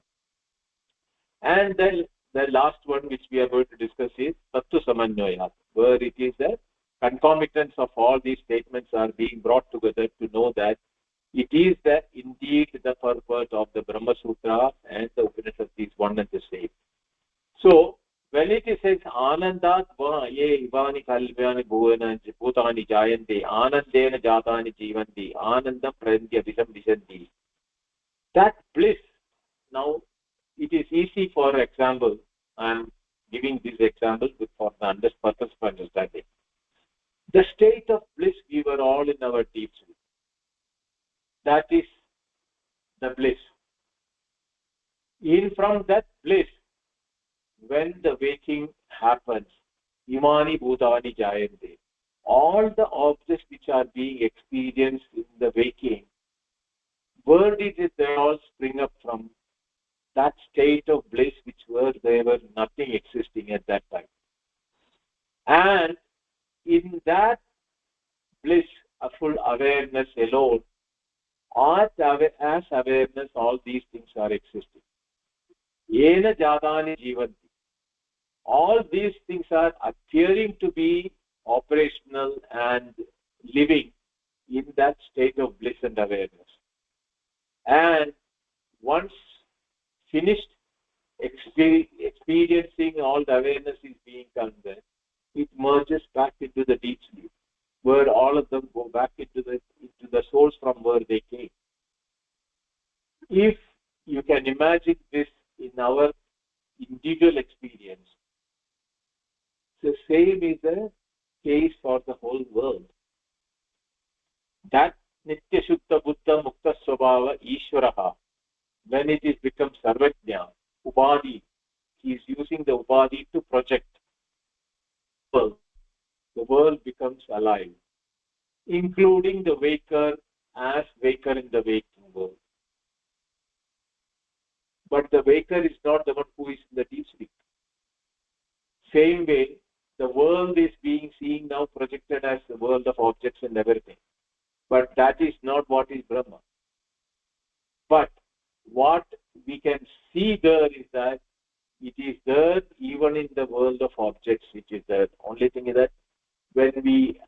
And then the last one which we are going to discuss is Tattva Samanyayat, where it is the concomitants of all these statements are being brought together to know that it is indeed the purport of the Brahma Sutra and the Upanishad is one and the same. So, when it says Anandat va ye ivani kalvyani bhutani jayante anandena jatani jivanti anandam prantya visam visanti. That bliss, now it is easy, for example, I am giving this example for the purpose of understanding. The state of bliss, we were all in our deep sleep. That is the bliss. From that bliss, when the waking happens, imani bhutani jayante, all the objects which are being experienced in the waking, where did they all spring up from? That state of bliss which there were nothing existing at that time. And in that bliss, a full awareness alone, as awareness, all these things are existing. Yena jatani jivanti. All these things are appearing to be operational and living in that state of bliss and awareness. And once finished experiencing, all the awareness is being done there, it merges back into the deep sleep, where all of them go back into the source from where they came. If you can imagine this in our individual experience, the same is the case for the whole world. That Nitya Shuddha Buddha Mukta Swabhava Ishvaraha, when it is become Sarvajna, Ubadi, he is using the Ubadi to project the world becomes alive, including the waker as waker in the waking world. But the waker is not the one who is in the deep sleep. Same way, the world is being seen now projected as the world of objects and everything. But that is not what is Brahma. But what we can see there is that it is there even in the world of objects, which is there. Only thing is that when we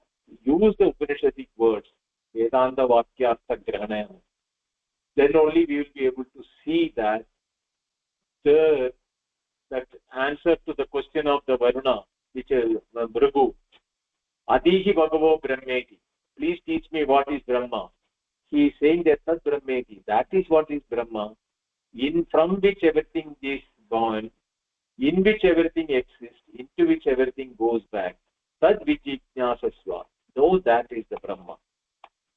use the Upanishadic words, Vedanta Vakyartha Grahanaya, then only we will be able to see that that answer to the question of the Varuna, which is Bhrigu, Adihi Bhagavo Brahmeti. Please teach me what is Brahma. He is saying that Tad Brahmeti. That is what is Brahma, from which everything is born, in which everything exists, into which everything goes back. Tad Vijijnasasva. Know that is the Brahma.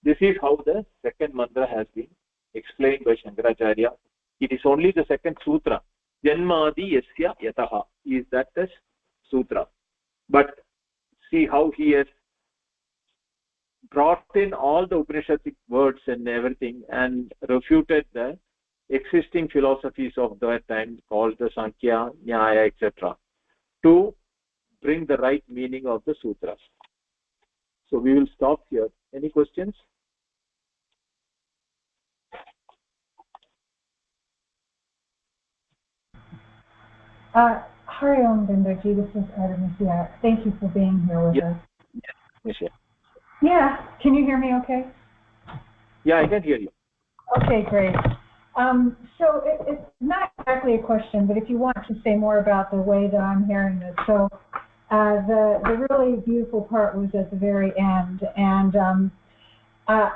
This is how the second mantra has been explained by Shankaracharya. It is only the second sutra. Janmadi yasya yataha is that the sutra. But see how he has brought in all the Upanishadic words and everything and refuted the existing philosophies of that time called the Sankhya, Nyaya, etc. to bring the right meaning of the sutras. So we will stop here. Any questions? Hari Om Bindaji, this is Artemisia. Thank you for being here with us. Yes. Yeah, can you hear me okay? Yeah, I can hear you. Okay, great. So it's not exactly a question, but if you want to say more about the way that I'm hearing this. So the really beautiful part was at the very end, and I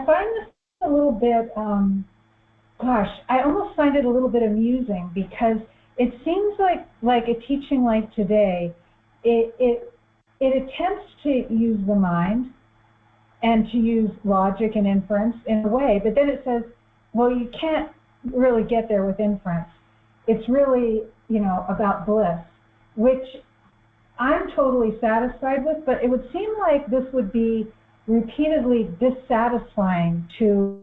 find this a little bit, I almost find it a little bit amusing, because it seems like a teaching like today, it attempts to use the mind and to use logic and inference in a way, but then it says, well, you can't really get there with inference. It's really, about bliss, which I'm totally satisfied with, but it would seem like this would be repeatedly dissatisfying to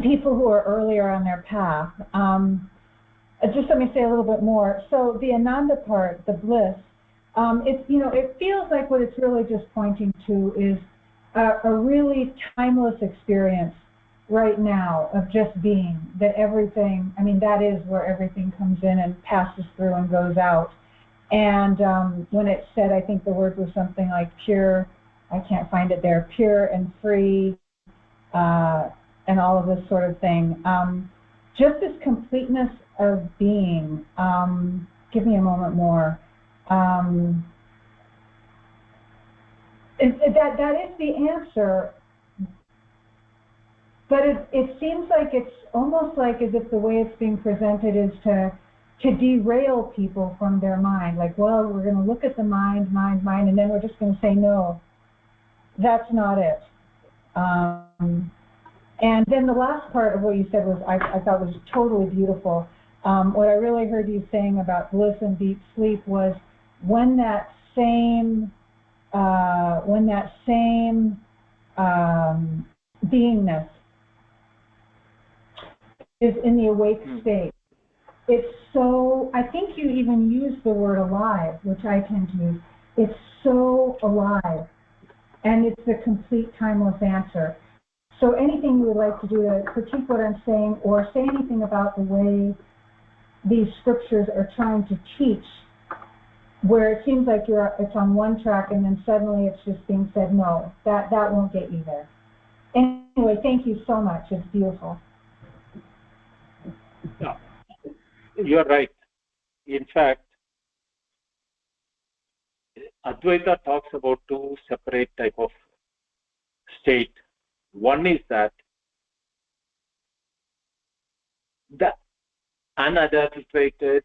people who are earlier on their path. Just let me say a little bit more. So the Ananda part, the bliss, it feels like what it's really just pointing to is a really timeless experience right now of just being, that everything, that is where everything comes in and passes through and goes out. And when it said, I think the word was something like pure, I can't find it there, pure and free, and all of this sort of thing. Just this completeness of being. Give me a moment more. That is the answer, but it seems like it's almost like as if the way it's being presented is to derail people from their mind. Like, well, we're going to look at the mind, and then we're just going to say, no, that's not it. And then the last part of what you said was, I thought was totally beautiful. What I really heard you saying about bliss and deep sleep was when that same beingness is in the awake state. It's so, I think you even used the word alive, which I tend to use. It's so alive, and it's a complete timeless answer. So anything you would like to do to critique what I'm saying, or say anything about the way these scriptures are trying to teach, where it seems like it's on one track and then suddenly it's just being said, no, that won't get you there. Anyway, thank you so much. It's beautiful. Yeah, you're right. In fact, Advaita talks about two separate type of state. One is that the unadulterated,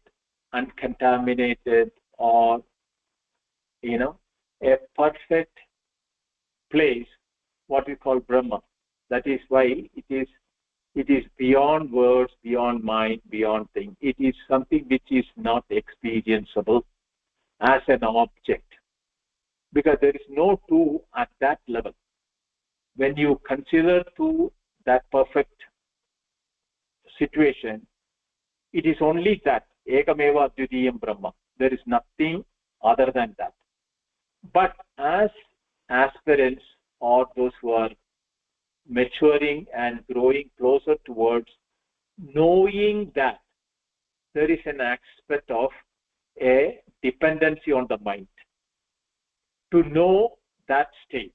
uncontaminated, or a perfect place, what we call Brahma. That is why it is beyond words, beyond mind, beyond thing. It is something which is not experienceable as an object, because there is no two at that level. When you consider two, that perfect situation, it is only that ekameva dvitiyam Brahma. There is nothing other than that. But as aspirants, or those who are maturing and growing closer towards knowing that, there is an aspect of a dependency on the mind to know that state.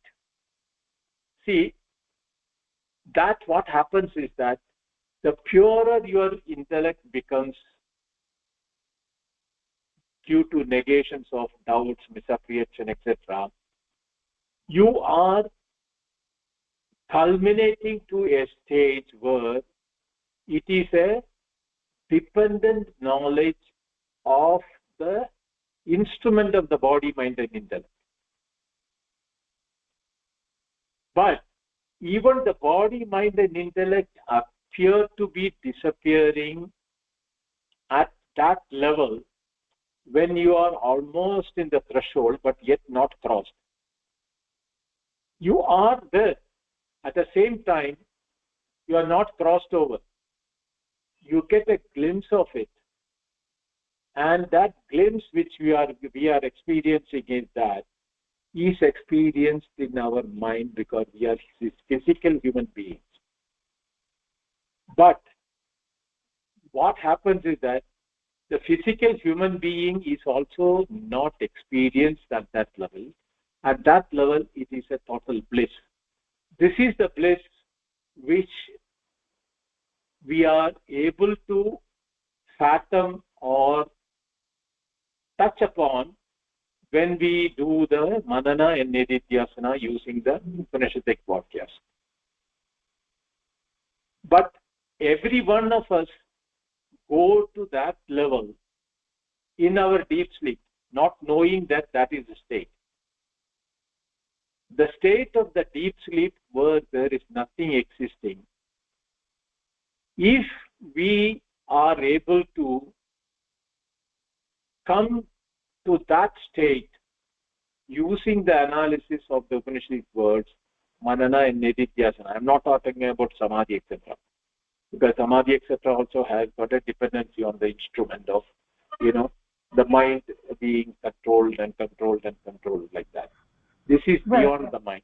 See, that what happens is that the purer your intellect becomes due to negations of doubts, misapprehension, etc., you are culminating to a stage where it is a dependent knowledge of the instrument of the body, mind, and intellect. But even the body, mind, and intellect appear to be disappearing at that level when you are almost in the threshold but yet not crossed. You are there. At the same time, you are not crossed over. You get a glimpse of it. And that glimpse which we are experiencing is experienced in our mind, because we are physical human beings. But what happens is that the physical human being is also not experienced at that level. At that level, it is a total bliss. This is the bliss which we are able to fathom or touch upon when we do the manana and nididhyasana using the Upanishadic Vakyas. But every one of us go to that level in our deep sleep, not knowing that is the state. The state of the deep sleep where there is nothing existing, if we are able to come to that state using the analysis of the Upanishadic words, manana and nididhyasana. I am not talking about samadhi, etc. Because samadhi, etc. also has got a dependency on the instrument of, the mind being controlled like that. This is beyond the mind.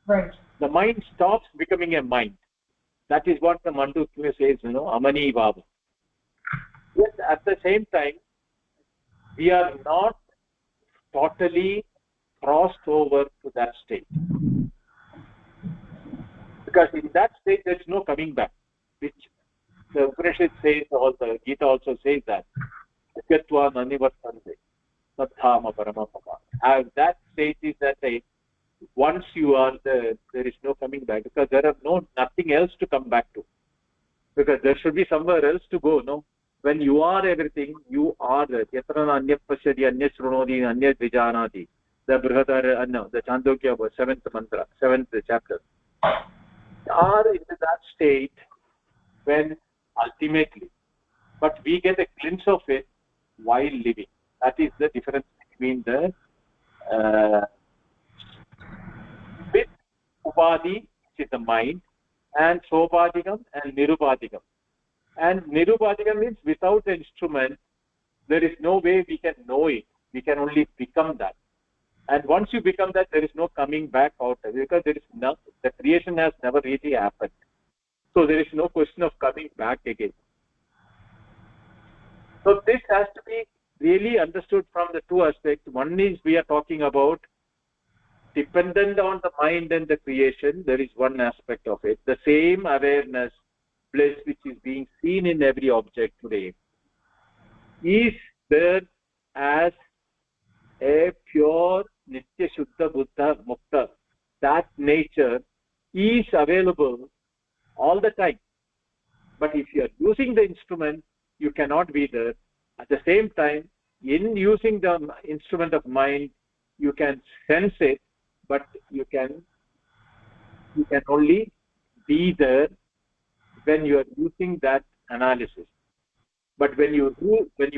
Right. The mind stops becoming a mind. That is what the Mandukya says, amani bhava. Yet at the same time, we are not totally crossed over to that state. Because in that state, there is no coming back. The Upanishad says, also, Gita also says that, Atyatva nanivartante, tathama paramapama. That state is that once you are there is no coming back, because there are nothing else to come back to. Because there should be somewhere else to go, no? When you are everything, you are there. Yatrana anyat pashyati, anyat shrunoti, anyat vijanati. The Brihadar, the Chandogya, 7th mantra, 7th chapter. Are into that state when ultimately, but we get a glimpse of it while living. That is the difference between the with upadhi, which is the mind, and sopadhikam and nirupadhikam. And nirupadhikam means without the instrument, there is no way we can know it. We can only become that. And once you become that, there is no coming back out, because there is no, the creation has never really happened. So there is no question of coming back again. So this has to be really understood from the two aspects. One is we are talking about dependent on the mind and the creation. There is one aspect of it. The same awareness, bliss, which is being seen in every object today, is there as a pure Nitya Shuddha Buddha Mukta. That nature is available all the time. But if you are using the instrument, you cannot be there. At the same time, in using the instrument of mind, you can sense it, but you can only be there when you are using that analysis. But when you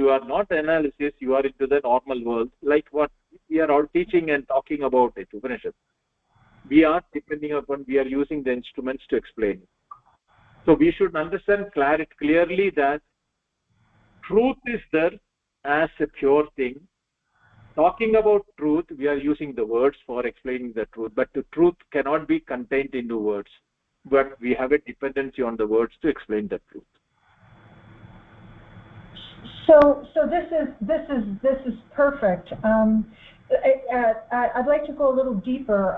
are not analysis, you are into the normal world, like what we are all teaching and talking about it, Upanishad. We are depending upon, we are using the instruments to explain it. So we should understand clearly that truth is there as a pure thing. Talking about truth, we are using the words for explaining the truth, but the truth cannot be contained into words. But we have a dependency on the words to explain the truth. So this is perfect. I'd like to go a little deeper.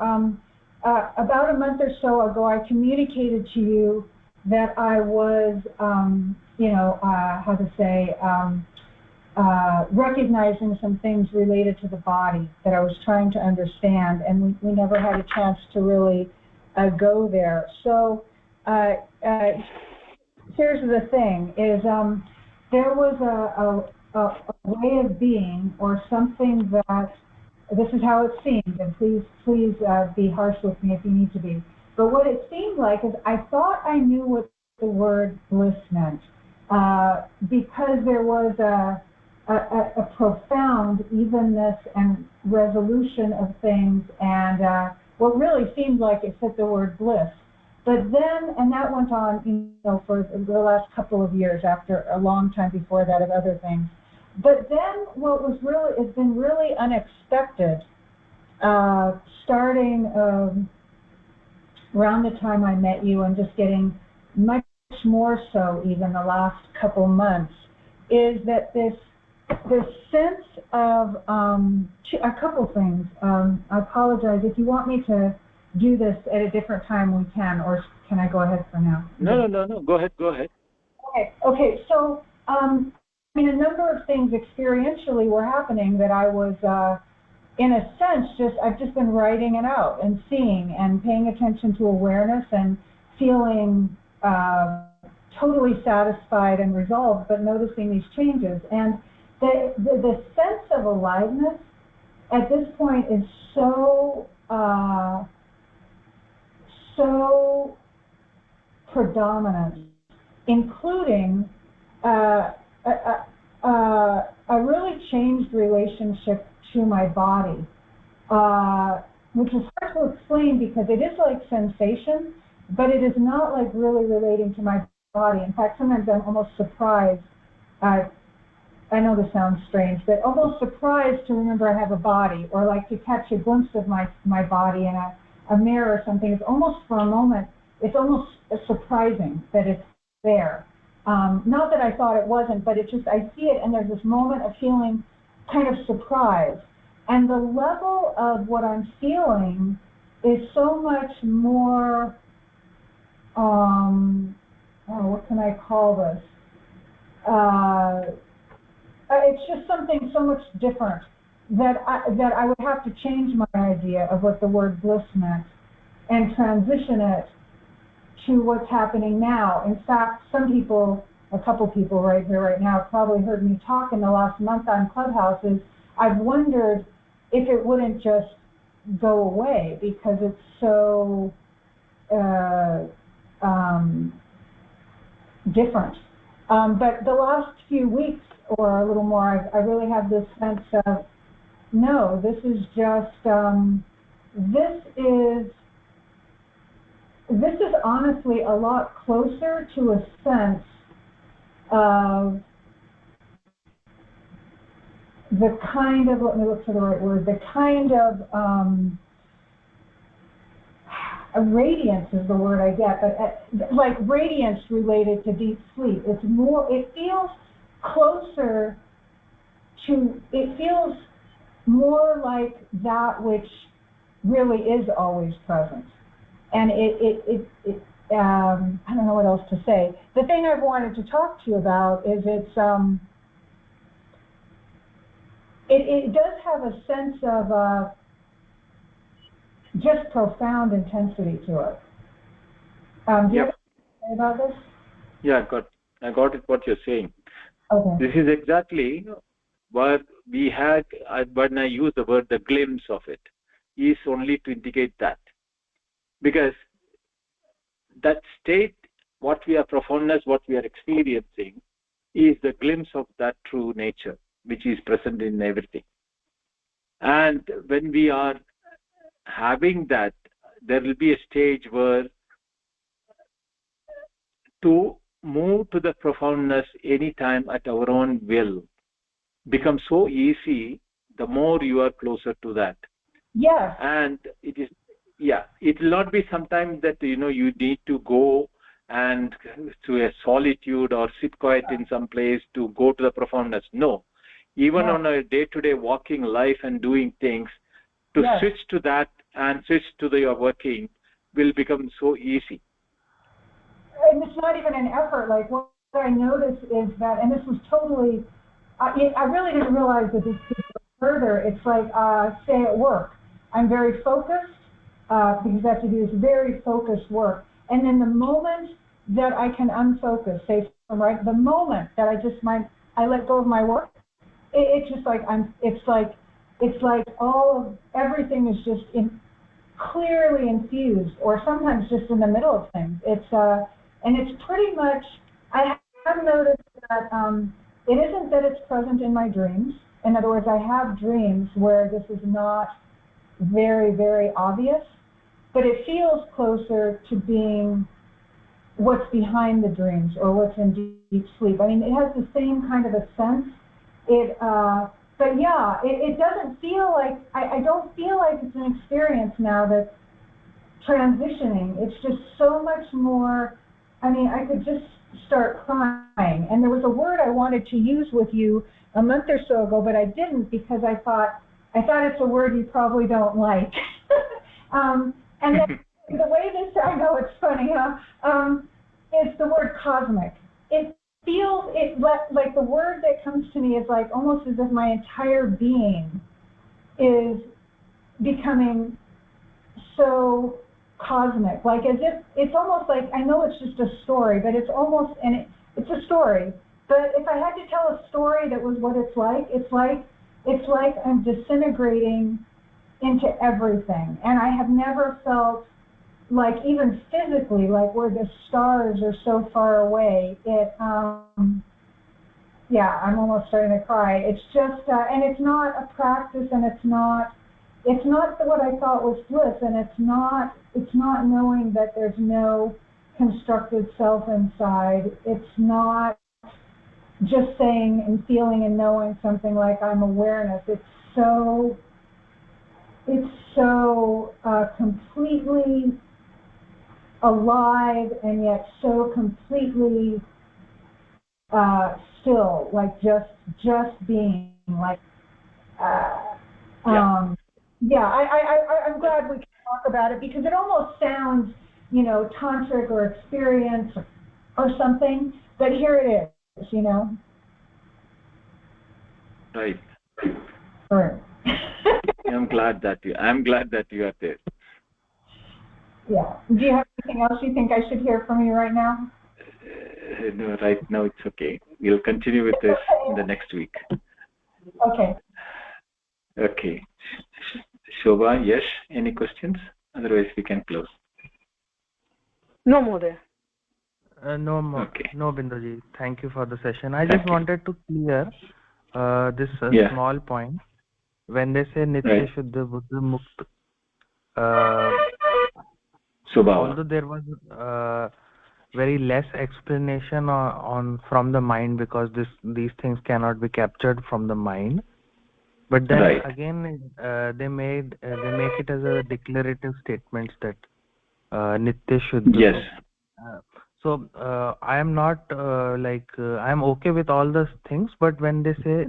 About a month or so ago, I communicated to you that I was, recognizing some things related to the body that I was trying to understand, and we never had a chance to really go there. So here's the thing: is there was a way of being, or something that, this is how it seemed, and please be harsh with me if you need to be. But what it seemed like is I thought I knew what the word bliss meant, because there was a profound evenness and resolution of things, and what really seemed like it said the word bliss. But then, and that went on, for the last couple of years, after a long time before that of other things. But then it's been really unexpected, starting around the time I met you, and just getting much more so even the last couple months, is that this sense of a couple things. I apologize. If you want me to do this at a different time, we can, or can I go ahead for now? No. Go ahead. Okay. So, a number of things experientially were happening that I was, in a sense, I've just been writing it out and seeing and paying attention to awareness and feeling totally satisfied and resolved, but noticing these changes. And the sense of aliveness at this point is so predominant, including a really changed relationship to my body, which is hard to explain because it is like sensation, but it is not like really relating to my body. In fact, sometimes I'm almost surprised. I know this sounds strange, but almost surprised to remember I have a body, or like to catch a glimpse of my body in a mirror or something. It's almost, for a moment, it's almost surprising that it's there. Not that I thought it wasn't, but it just, I see it, and there's this moment of feeling kind of surprise. And the level of what I'm feeling is so much more what can I call this? It's just something so much different that I would have to change my idea of what the word bliss meant and transition it to what's happening now. In fact, some people, a couple people right here right now, probably heard me talk in the last month on Clubhouses. I've wondered if it wouldn't just go away because it's so different. But the last few weeks or a little more, I really have this sense of, no, this is just, this is honestly a lot closer to a sense of the kind of, let me look for the right word, the kind of, radiance is the word I get, but like radiance related to deep sleep. It's more, it feels closer to, it feels more like that which really is always present. And I don't know what else to say. The thing I've wanted to talk to you about is it does have a sense of just profound intensity to it. Do you have anything to say about this? Yeah, I got it what you're saying. Okay. This is exactly what we had, when I use the word the glimpse of it, is only to indicate that. Because that state, what we are profoundness, what we are experiencing, is the glimpse of that true nature, which is present in everything. And when we are having that, there will be a stage where to move to the profoundness anytime at our own will becomes so easy the more you are closer to that. Yes. And it is, it will not be sometimes that you need to go and to a solitude or sit quiet in some place to go to the profoundness. No, even on a day-to-day walking life and doing things, to switch to that and switch to your working will become so easy. And it's not even an effort. Like what I notice is that, and this was totally, I really didn't realize that this could go further. It's like, say at work, I'm very focused because I have to do this very focused work. And then the moment that I can unfocus, say from right, the moment that I let go of my work, it's just like it's like everything is just clearly infused, or sometimes just in the middle of things. And it's pretty much, I have noticed that it isn't that it's present in my dreams. In other words, I have dreams where this is not very, very obvious, but it feels closer to being what's behind the dreams or what's in deep sleep. I mean, it has the same kind of a sense. But yeah, it doesn't feel like, I don't feel like it's an experience now that's transitioning. It's just so much more, I mean, I could just start crying. And there was a word I wanted to use with you a month or so ago, but I didn't because I thought it's a word you probably don't like. And then the way this, I know it's funny, huh? Is the word cosmic. It feels, like the word that comes to me is like almost as if my entire being is becoming so cosmic, like as if it's almost like, I know it's just a story, but it's almost, and it's a story, but if I had to tell a story that was what it's like I'm disintegrating into everything. And I have never felt like, even physically, like where the stars are so far away, I'm almost starting to cry. It's just, and it's not a practice, and it's not what I thought was bliss, and it's not knowing that there's no constructed self inside. It's not just saying and feeling and knowing something like I'm awareness. It's so completely alive, and yet so completely still, like just being, like I'm glad we can talk about it, because it almost sounds, tantric or experience or something, but here it is, you know. Right. Right. I'm glad that you are there. Yeah. Do you have anything else you think I should hear from you right now? No, right now it's okay. We'll continue with this in the next week. Okay. Okay. Shobha, yes, any questions? Otherwise we can close. No, Mohdaya. No more. Okay. No, Binduji. Thank you for the session. I Thank just you. wanted to clear this Yeah. small point. When they say Nitya Right. Shuddha Buddha Mukta, Subhava. although there was very less explanation on from the mind, because these things cannot be captured from the mind, but then Right. again they make it as a declarative statements that Nitya Shuddha. Yes. So I am not I am okay with all those things, but when they say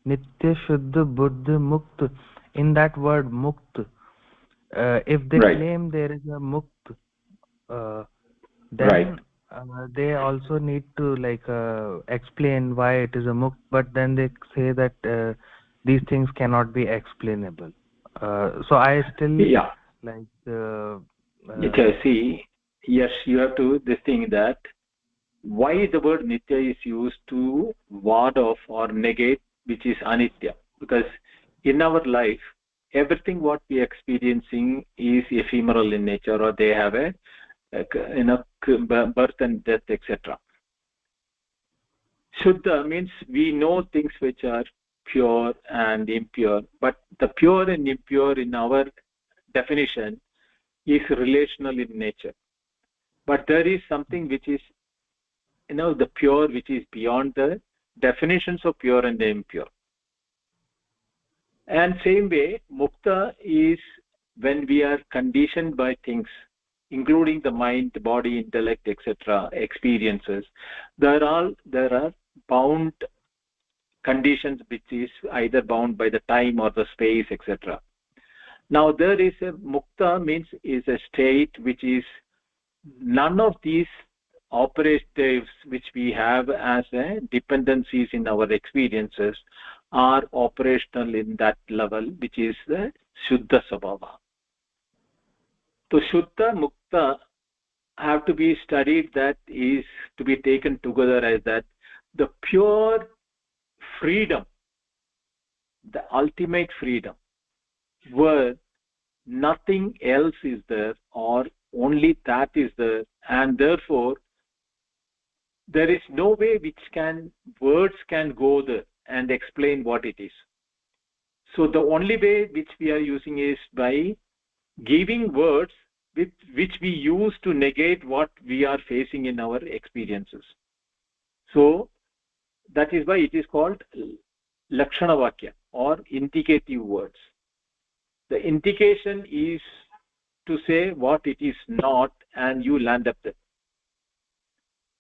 Nitya Shuddha Buddha Mukt, in that word Mukt, if they Right. claim there is a Mukt, Right. then they also need to explain why it is a Mukt, but then they say that these things cannot be explainable. So I still Yeah. See, yes, you have to this thing that why the word Nitya is used to ward off or negate which is Anitya, because in our life everything what we are experiencing is ephemeral in nature, or they have a birth and death, etc. Shuddha means we know things which are pure and impure, but the pure and impure in our definition is relational in nature. But there is something which is, the pure, which is beyond the definitions of pure and impure. And same way, mukta is when we are conditioned by things, including the mind, body, intellect, etc., experiences. There are bound conditions which is either bound by the time or the space, etc. Now there is a mukta means is a state which is none of these operatives which we have as dependencies in our experiences are operational in that level, which is the Shuddha Sabhava. So Shuddha Mukta have to be studied, that is to be taken together as that the pure freedom, the ultimate freedom, where nothing else is there or only that is there, and therefore there is no way words can go there and explain what it is. So the only way which we are using is by giving words with which we use to negate what we are facing in our experiences. So that is why it is called Lakshana Vakya or indicative words. The indication is to say what it is not, and you land up there.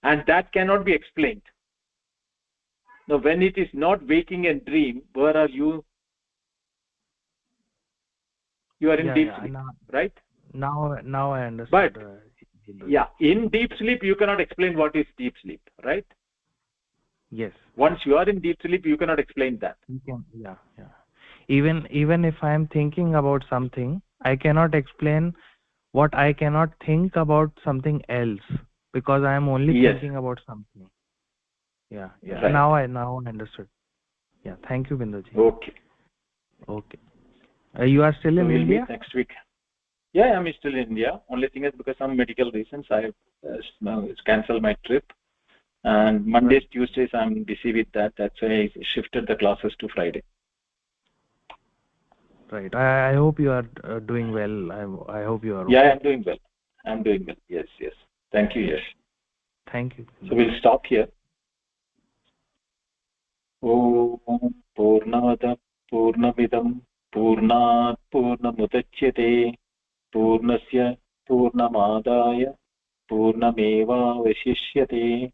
And that cannot be explained. Now, when it is not waking and dream, where are you? You are in deep sleep, right? Now I understood. But in deep sleep, you cannot explain what is deep sleep, right? Yes. Once you are in deep sleep, you cannot explain that. You can, yeah. Even if I am thinking about something, I cannot explain what I cannot think about something else, because I am only thinking about something. Yeah. Right. Now I understood. Yeah. Thank you, Binduji. Okay. You are still in India? Meet next week. Yeah, I'm still in India. Only thing is, because of some medical reasons, I have cancelled my trip. And Mondays, Tuesdays, I'm busy with that. That's why I shifted the classes to Friday. Right. I hope you are doing well. I hope you are. Yeah, okay. I'm doing well. Yes. Thank you, Yash. Thank you. So we'll stop here. Om Purnamada Purnamidam Purnat Purnamudachyate Purnasya Purnamadaya Purnameva Vashishyate.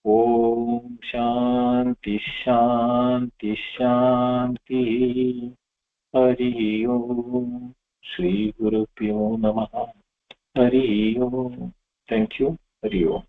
Om Shanti Shanti Shanti. Hari Om. Shri Guru Pyo Namaha. Hari Om. Thank you. Hari Om.